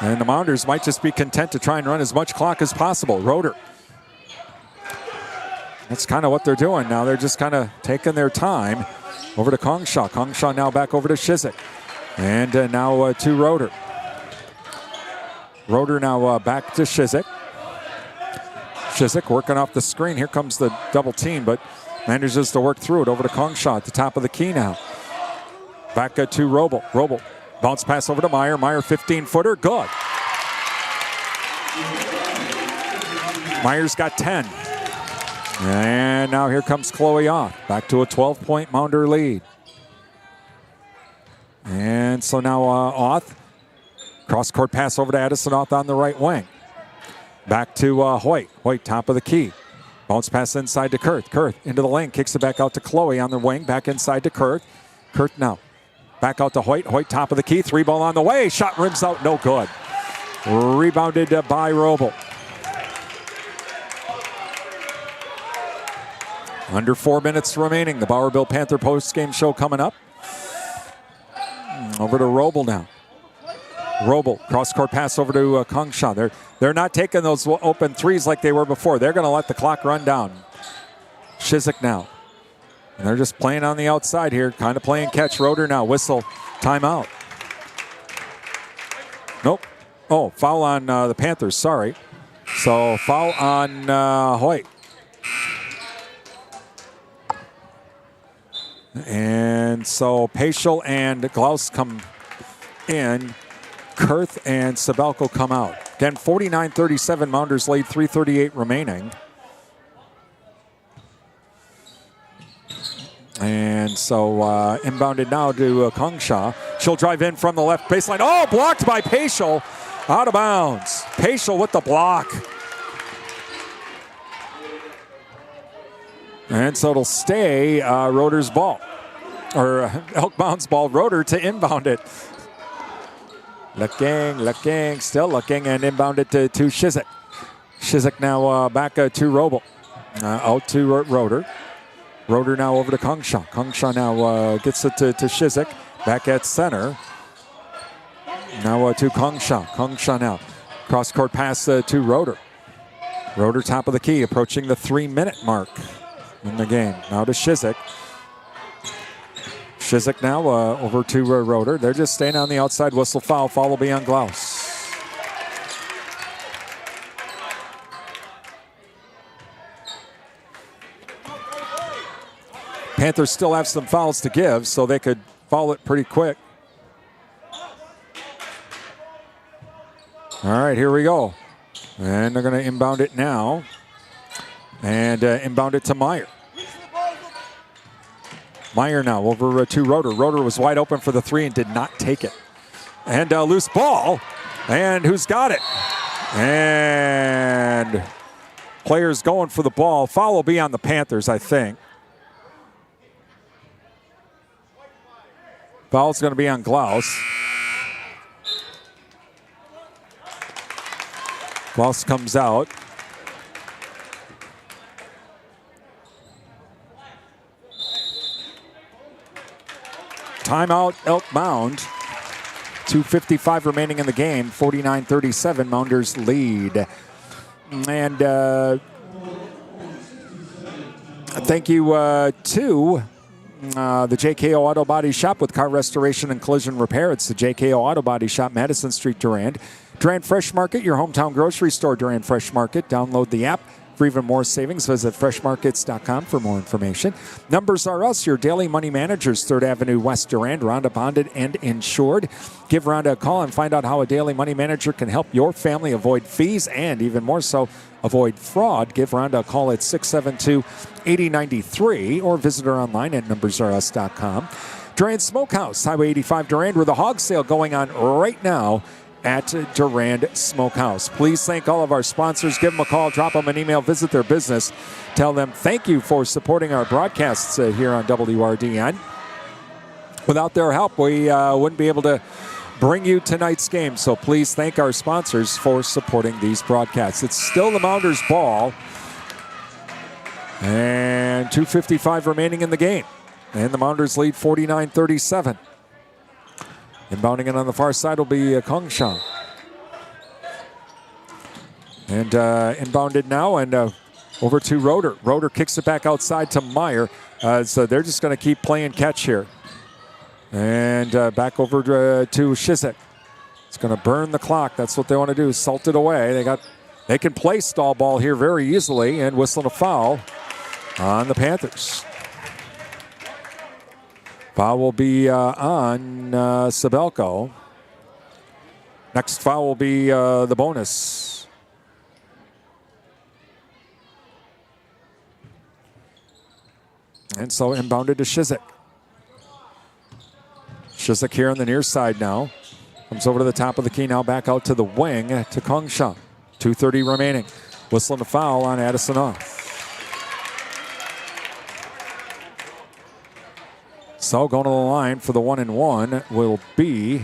And the Mounders might just be content to try and run as much clock as possible. Roeder. That's kind of what they're doing now. They're just kind of taking their time. Over to Kongshaw. Kongshaw now back over to Shizik. And now to Roeder. Roeder now back to Shizik. Shizik working off the screen. Here comes the double team, but manages to work through it. Over to Kongshaw at the top of the key now. Back to Robel. Robel. Bounce pass over to Meyer. Meyer 15-footer. Good. Meyer's got 10. And now here comes Chloe Oth. Back to a 12-point Mounder lead. And so now Oth. Cross-court pass over to Addison Oth on the right wing. Back to Hoyt. Hoyt, top of the key. Bounce pass inside to Kurth. Kurth into the lane. Kicks it back out to Chloe on the wing. Back inside to Kurth. Kurth now. Back out to Hoyt. Hoyt, top of the key. 3-ball on the way. Shot rims out. No good. Rebounded by Robel. Under 4 minutes remaining. The Bowerville Panther post-game show coming up. Over to Robel now. Robel, cross-court pass over to Kongshaw. They're not taking those open threes like they were before. They're going to let the clock run down. Shizik now. And they're just playing on the outside here, kind of playing catch. Roeder now. Whistle. Timeout. Nope. Oh, foul on the Panthers. Sorry. So foul on Hoyt. And so Paschal and Glaus come in. Kurth and Sabelko come out. Again, 49-37, Mounders lead, 3:38 remaining. And so inbounded now to Kongshaw. She'll drive in from the left baseline. Oh, blocked by Paschal. Out of bounds. Paschal with the block. And so it'll stay Roeder's ball. Or Elkbound's ball. Roeder to inbound it. Looking, still looking, and inbound it to Shizik. Shizik now back to Robel. Out to Roeder. Roeder now over to Kongshaw. Kongshaw now gets it to Shizik. Back at center. Now to Kongshaw. Kongshaw now. Cross-court pass to Roeder. Roeder top of the key, approaching the 3-minute mark in the game. Now to Shizik. Shizik now over to Roeder. They're just staying on the outside. Whistle foul. Foul will be on Glaus. Panthers still have some fouls to give, so they could foul it pretty quick. All right, here we go. And they're going to inbound it now. And inbound it to Meyer. Meyer now over to Roeder. Roeder was wide open for the three and did not take it. And a loose ball. And who's got it? And players going for the ball. Foul will be on the Panthers, I think. Foul's going to be on Glaus. Glaus comes out. Timeout, Elk Mound. 2:55 remaining in the game. 49-37, Mounders lead. And thank you to the JKO Auto Body Shop with car restoration and collision repair. It's the JKO Auto Body Shop, Madison Street, Durand. Durand Fresh Market, your hometown grocery store, Durand Fresh Market. Download the app. For even more savings, visit freshmarkets.com for more information. Numbers Are Us, your daily money managers, 3rd Avenue West Durand, Rhonda bonded and insured. Give Rhonda a call and find out how a daily money manager can help your family avoid fees and even more so, avoid fraud. Give Rhonda a call at 672-8093 or visit her online at numbersareus.com. Durand Smokehouse, Highway 85 Durand, with a hog sale going on right now at Durand Smokehouse. Please thank all of our sponsors. Give them a call, drop them an email, visit their business. Tell them thank you for supporting our broadcasts here on WRDN. Without their help, we wouldn't be able to bring you tonight's game. So please thank our sponsors for supporting these broadcasts. It's still the Mounders ball. And 2:55 remaining in the game. And the Mounders lead 49-37. Inbounding it on the far side will be Kongsha. And inbounded now and over to Roeder. Roeder kicks it back outside to Meyer. So they're just going to keep playing catch here. And back over to Shizik. It's going to burn the clock. That's what they want to do. Salt it away. They can play stall ball here very easily and whistle a foul on the Panthers. Foul will be on Sabelko. Next foul will be the bonus. And so inbounded to Shizik. Shizik here on the near side now. Comes over to the top of the key now, back out to the wing to Kongsha. 2:30 remaining. Whistling a foul on Addison-Off. So going to the line for the 1-and-1 will be,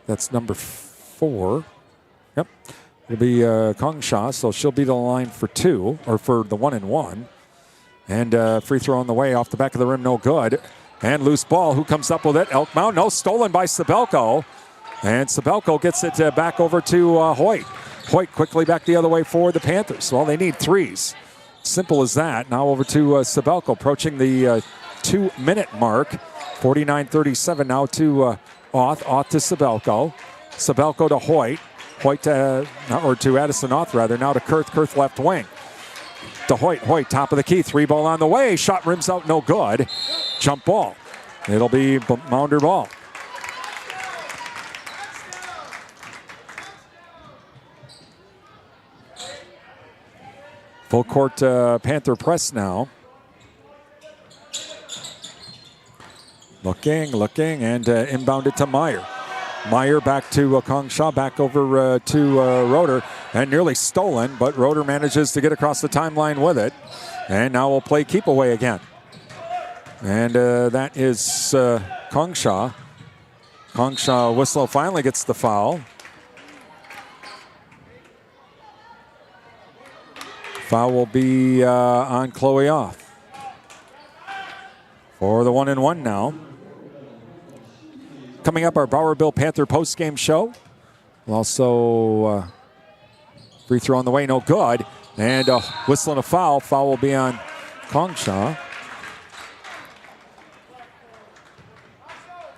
that's number 4. Yep. It'll be Kongsha, so she'll be to the line for 2, or for the 1-and-1. And free throw on the way off the back of the rim, no good. And loose ball, who comes up with it? Elk Mound, no, stolen by Sabelko. And Sabelko gets it back over to Hoyt. Hoyt quickly back the other way for the Panthers. Well, they need threes. Simple as that. Now over to Sabelko, approaching the 2-minute mark. 49-37 now to Oth to Sabelko. Sabelko to Hoyt. Hoyt to Addison-Oth rather. Now to Kurth left wing. To Hoyt, top of the key. 3 ball on the way. Shot rims out, no good. Jump ball. It'll be Mounder ball. Full court Panther press now. Looking, and inbounded to Meyer. Meyer back to Kongsha, back over to Roeder, and nearly stolen, but Roeder manages to get across the timeline with it. And now we'll play keep away again. And that is Kongsha. Kongsha Whistler finally gets the foul. Foul will be on Chloe Off. For the 1-and-1 now. Coming up, our Bowerville Panther postgame show. We'll also free throw on the way, no good. And whistling a foul. Foul will be on Kongsha.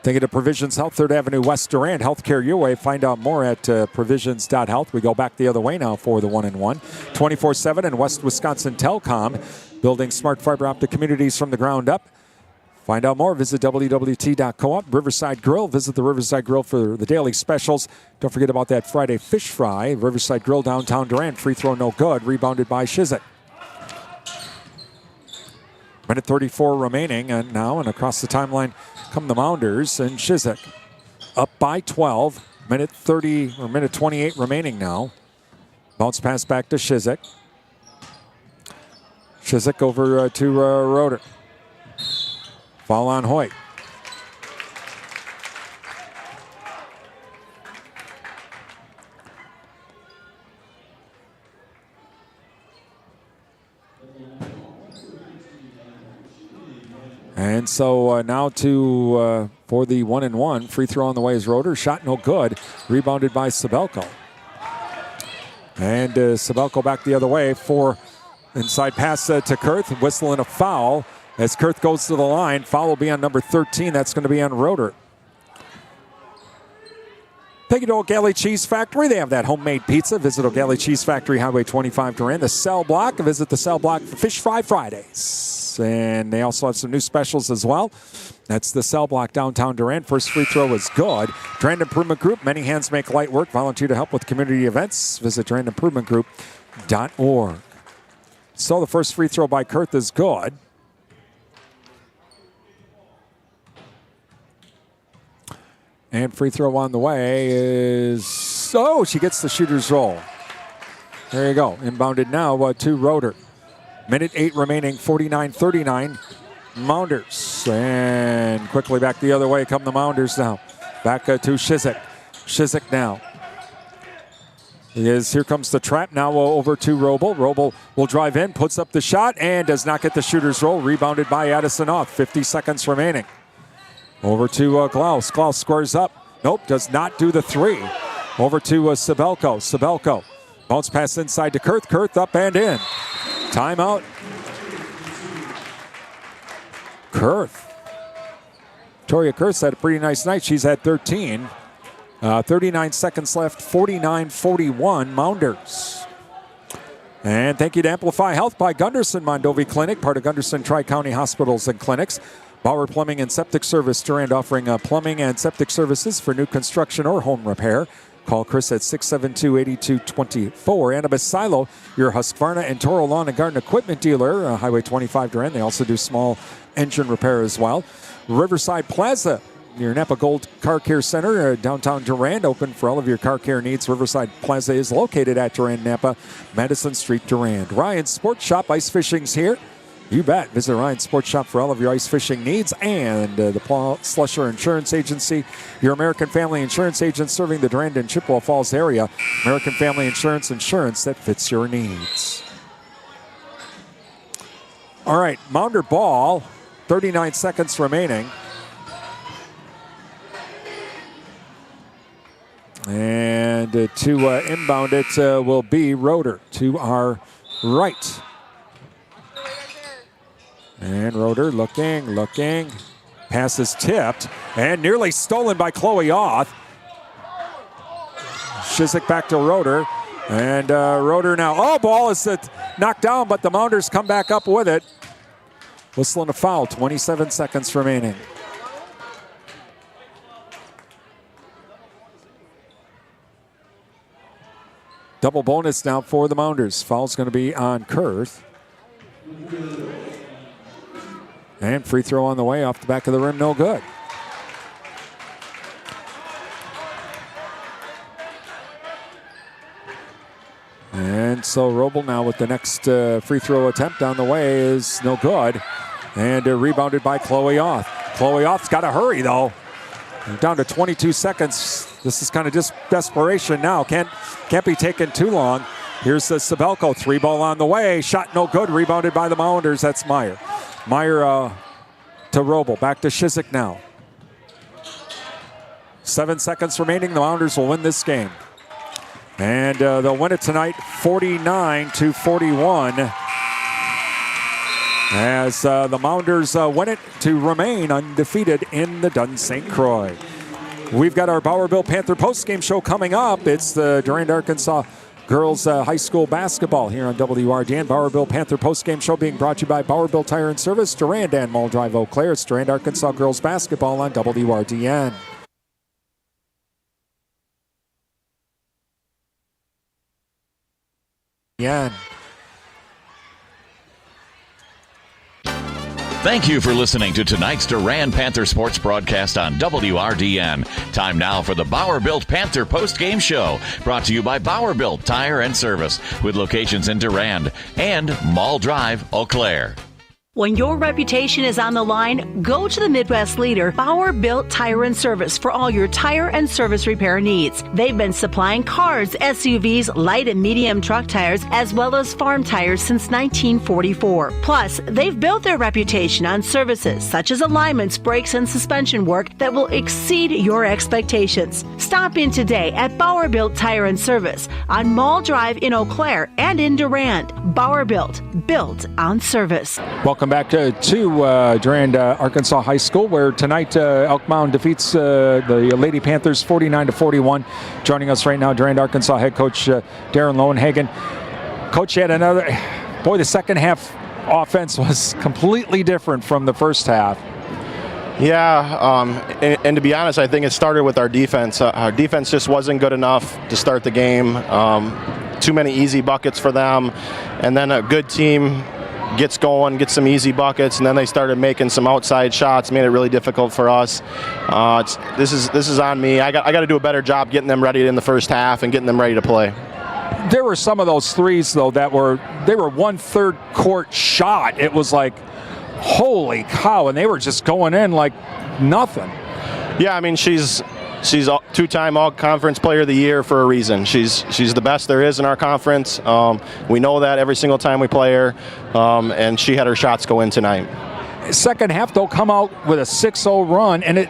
Thinking of Provisions Health, 3rd Avenue West Durand. Healthcare your way. Find out more at provisions.health. We go back the other way now for the 1-and-1. 24/7 and West Wisconsin Telcom. Building smart fiber optic communities from the ground up. Find out more. Visit wwt.coop. Riverside Grill. Visit the Riverside Grill for the daily specials. Don't forget about that Friday fish fry. Riverside Grill, downtown Durand. Free throw no good. Rebounded by Shizik. Minute 34 remaining. And now and across the timeline come the Mounders and Shizik. Up by 12. Minute 28 remaining now. Bounce pass back to Shizik. Shizik over to Roeder. Foul on Hoyt. And so now for the 1-and-1. Free throw on the way is Roeder. Shot no good. Rebounded by Sabelko. And Sabelko back the other way for inside pass to Kurth. Whistling a foul. As Kurth goes to the line, foul will be on number 13. That's going to be on Roeder. Take it to O'Galley Cheese Factory. They have that homemade pizza. Visit O'Galley Cheese Factory, Highway 25 Durand. The Cell Block. Visit the Cell Block for Fish Fry Fridays. And they also have some new specials as well. That's the Cell Block, downtown Durand. First free throw is good. Durand Improvement Group. Many hands make light work. Volunteer to help with community events. Visit durandimprovementgroup.org. So the first free throw by Kurth is good. And free throw on the way is... she gets the shooter's roll. There you go. Inbounded now to Roeder. Minute 8 remaining, 49-39. Mounders. And quickly back the other way come the Mounders now. Back to Shizik. Shizik now. Here comes the trap now over to Roble. Roble will drive in, puts up the shot, and does not get the shooter's roll. Rebounded by Addison-Oth. 50 seconds remaining. Over to Klaus. Klaus squares up. Nope, does not do the three. Over to Sabelko. Sabelko. Bounce pass inside to Kurth. Kurth up and in. Timeout. Kurth. Victoria Kurth had a pretty nice night. She's had 13. 39 seconds left, 49-41 Mounders. And thank you to Amplify Health by Gunderson Mondovi Clinic, part of Gunderson Tri-County Hospitals and Clinics. Bauer Plumbing and Septic Service, Durand, offering plumbing and septic services for new construction or home repair. Call Chris at 672-8224. Annabis Silo, your Husqvarna and Toro Lawn and Garden Equipment dealer, Highway 25 Durand. They also do small engine repair as well. Riverside Plaza, your Napa Gold Car Care Center, downtown Durand, open for all of your car care needs. Riverside Plaza is located at Durand, Napa, Madison Street, Durand. Ryan's Sports Shop, ice fishing's here. You bet. Visit Ryan's Sports Shop for all of your ice fishing needs. And the Paul Slusher Insurance Agency, your American Family Insurance agent serving the Durand and Chippewa Falls area. American Family Insurance, insurance that fits your needs. All right, Mounder ball, 39 seconds remaining. And to inbound it will be Roeder to our right. And Roeder looking. Pass is tipped and nearly stolen by Chloe Oth. Shizik back to Roeder. And Roeder now. Oh, ball is knocked down, but the Mounders come back up with it. Whistling a foul, 27 seconds remaining. Double bonus now for the Mounders. Foul's going to be on Kurth. And free throw on the way off the back of the rim, no good. And so Roble now with the next free throw attempt on the way is no good. And rebounded by Chloe Oth. Chloe Oth's got to hurry though. Down to 22 seconds. This is kind of just desperation now. Can't be taken too long. Here's the Sabelko. 3-ball on the way. Shot no good. Rebounded by the Mounders. That's Meyer. Meyer to Roble. Back to Shizik now. 7 seconds remaining. The Mounders will win this game. And they'll win it tonight 49-41. As the Mounders win it to remain undefeated in the Dunn St. Croix. We've got our Bowerville Panther postgame show coming up. It's the Durand-Arkansaw girls high school basketball here on WRDN. Bowerville Panther postgame show being brought to you by Bowerville Tire and Service, Durand and Mall Drive, Eau Claire. It's Durand-Arkansaw girls basketball on WRDN. Thank you for listening to tonight's Durand Panther Sports broadcast on WRDN. Time now for the Bowerville Panther post-game show, brought to you by Bowerville Tire and Service, with locations in Durand and Mall Drive, Eau Claire. When your reputation is on the line, go to the Midwest leader, Bauer Built Tire and Service, for all your tire and service repair needs. They've been supplying cars, SUVs, light and medium truck tires, as well as farm tires since 1944. Plus, they've built their reputation on services such as alignments, brakes, and suspension work that will exceed your expectations. Stop in today at Bauer Built Tire and Service on Mall Drive in Eau Claire and in Durand. Bauer Built on service. Welcome back to Durand-Arkansaw High School, where tonight Elk Mound defeats the Lady Panthers 49-41. Joining us right now, Durand-Arkansaw head coach Darren Lowenhagen. Coach, had another. Boy, the second half offense was completely different from the first half. Yeah, and to be honest, I think it started with our defense. Our defense just wasn't good enough to start the game. Too many easy buckets for them, and then a good team gets going, gets some easy buckets, and then they started making some outside shots, made it really difficult for us. This is on me. I got to do a better job getting them ready in the first half and getting them ready to play. There were some of those threes though they were 1/3 court shot. It was like, holy cow, and they were just going in like nothing. Yeah, I mean she's two-time all-conference player of the year for a reason. She's the best there is in our conference. We know that every single time we play her, and she had her shots go in tonight. Second half, they'll come out with a 6-0 run, and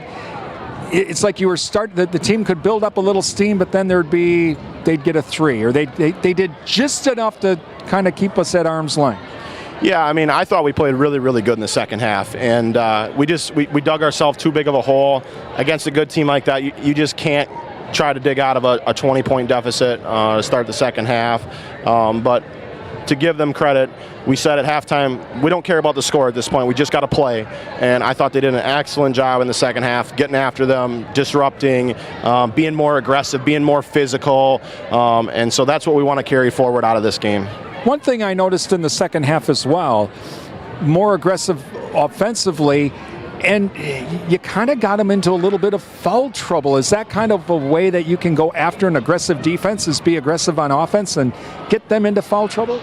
it's like you were the team could build up a little steam, but then they'd get a 3, or they did just enough to kind of keep us at arm's length. Yeah, I mean, I thought we played really, really good in the second half, and we dug ourselves too big of a hole. Against a good team like that, you just can't try to dig out of a 20-point deficit to start the second half. But to give them credit, we said at halftime, we don't care about the score at this point. We just got to play. And I thought they did an excellent job in the second half, getting after them, disrupting, being more aggressive, being more physical. And so that's what we want to carry forward out of this game. One thing I noticed in the second half as well, more aggressive offensively, and you kind of got them into a little bit of foul trouble. Is that kind of a way that you can go after an aggressive defense, is be aggressive on offense and get them into foul trouble?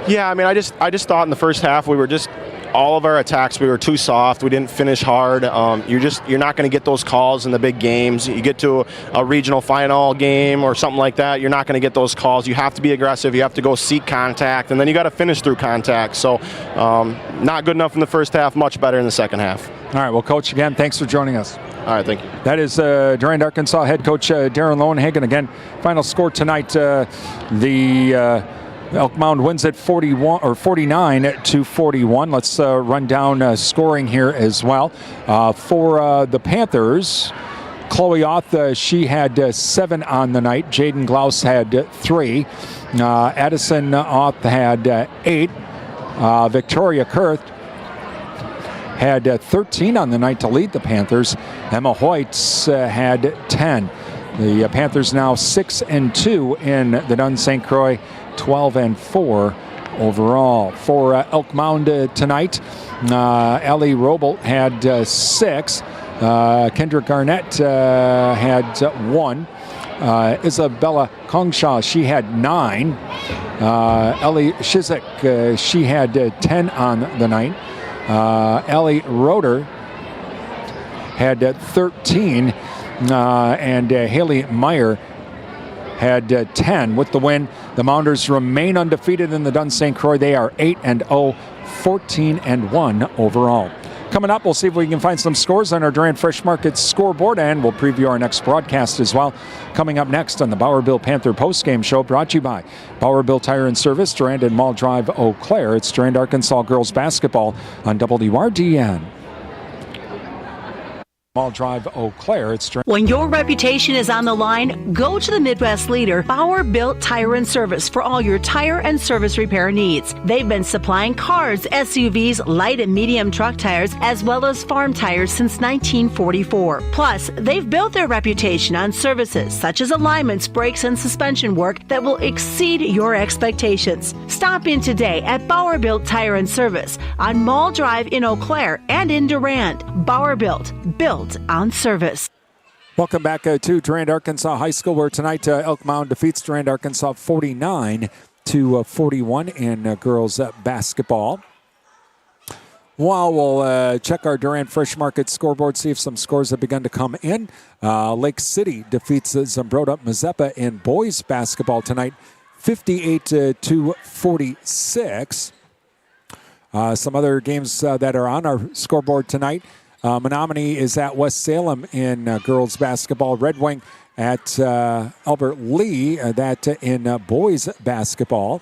Yeah, I mean, I just thought in the first half we were just, all of our attacks, we were too soft. We didn't finish hard. You're not going to get those calls in the big games. You get to a regional final game or something like that, you're not going to get those calls. You have to be aggressive. You have to go seek contact, and then you got to finish through contact. So not good enough in the first half, much better in the second half. All right, well, Coach, again, thanks for joining us. All right, thank you. That is Durand-Arkansaw head coach Darren Lowenhagen. Again, final score tonight, Elk Mound wins at 49-41. Let's run down scoring here as well. For the Panthers, Chloe Auth, she had 7 on the night. Jaden Glaus had 3. Addison Auth had 8. Victoria Kurth had 13 on the night to lead the Panthers. Emma Hoyts had 10. The Panthers now 6-2 in the Dunn St. Croix, 12-4 overall. For Elk Mound tonight, Ellie Robel had 6. Kendra Garnett had 1. Isabella Kongshaw, she had 9. Ellie Shizik, she had 10 on the night. Ellie Roeder had 13. And Haley Meyer had 10. With the win, the Mounders remain undefeated in the Dunn St. Croix. They are 8-0, 14-1 overall. Coming up, we'll see if we can find some scores on our Durand Fresh Market scoreboard, and we'll preview our next broadcast as well. Coming up next on the Bowerville Panther postgame show, brought to you by Bowerville Tire and Service, Durand and Mall Drive, Eau Claire. It's Durand-Arkansaw girls basketball on WRDN. Mall Drive, Eau Claire. When your reputation is on the line, go to the Midwest leader, Bauer Built Tire and Service, for all your tire and service repair needs. They've been supplying cars, SUVs, light and medium truck tires, as well as farm tires since 1944. Plus, they've built their reputation on services such as alignments, brakes, and suspension work that will exceed your expectations. Stop in today at Bauer Built Tire and Service on Mall Drive in Eau Claire and in Durand. Bauer Built on service. Welcome back to Durand-Arkansaw High School, where tonight Elk Mound defeats Durand-Arkansaw 49-41 in girls basketball. While we'll check our Durand Fresh Market scoreboard, see if some scores have begun to come in. Lake City defeats Zumbrota Mazeppa in boys basketball tonight, 58-46. Some other games that are on our scoreboard tonight. Menominee is at West Salem in girls basketball. Red Wing at Albert Lee, that in boys basketball.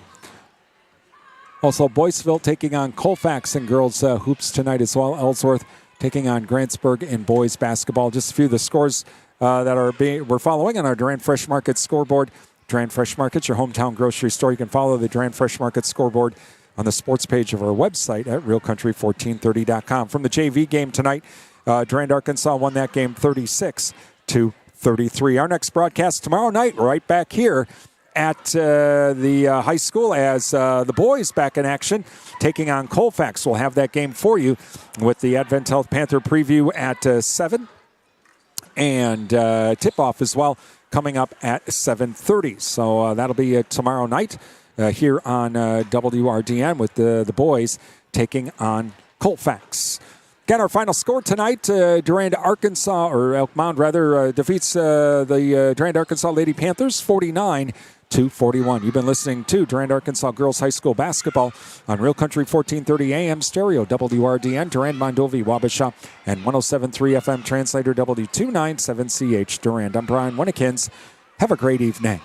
Also, Boyceville taking on Colfax in girls hoops tonight as well. Ellsworth taking on Grantsburg in boys basketball. Just a few of the scores that we're following on our Durand Fresh Market scoreboard. Durand Fresh Market, your hometown grocery store. You can follow the Durand Fresh Market scoreboard on the sports page of our website at realcountry1430.com. From the JV game tonight, Durand-Arkansaw won that game 36-33. Our next broadcast tomorrow night, right back here at the high school, as the boys back in action, taking on Colfax. We'll have that game for you with the Advent Health Panther preview at 7, and tip-off as well coming up at 7:30. So that'll be tomorrow night. Here on WRDN with the boys taking on Colfax. Again, our final score tonight, Durand-Arkansaw, or Elk Mound rather, defeats the Durand-Arkansaw Lady Panthers 49-41. You've been listening to Durand-Arkansaw Girls High School Basketball on Real Country 1430 AM stereo, WRDN, Durand, Mondovi, Wabasha, and 107.3 FM translator W297CH Durand. I'm Brian Winnekins. Have a great evening.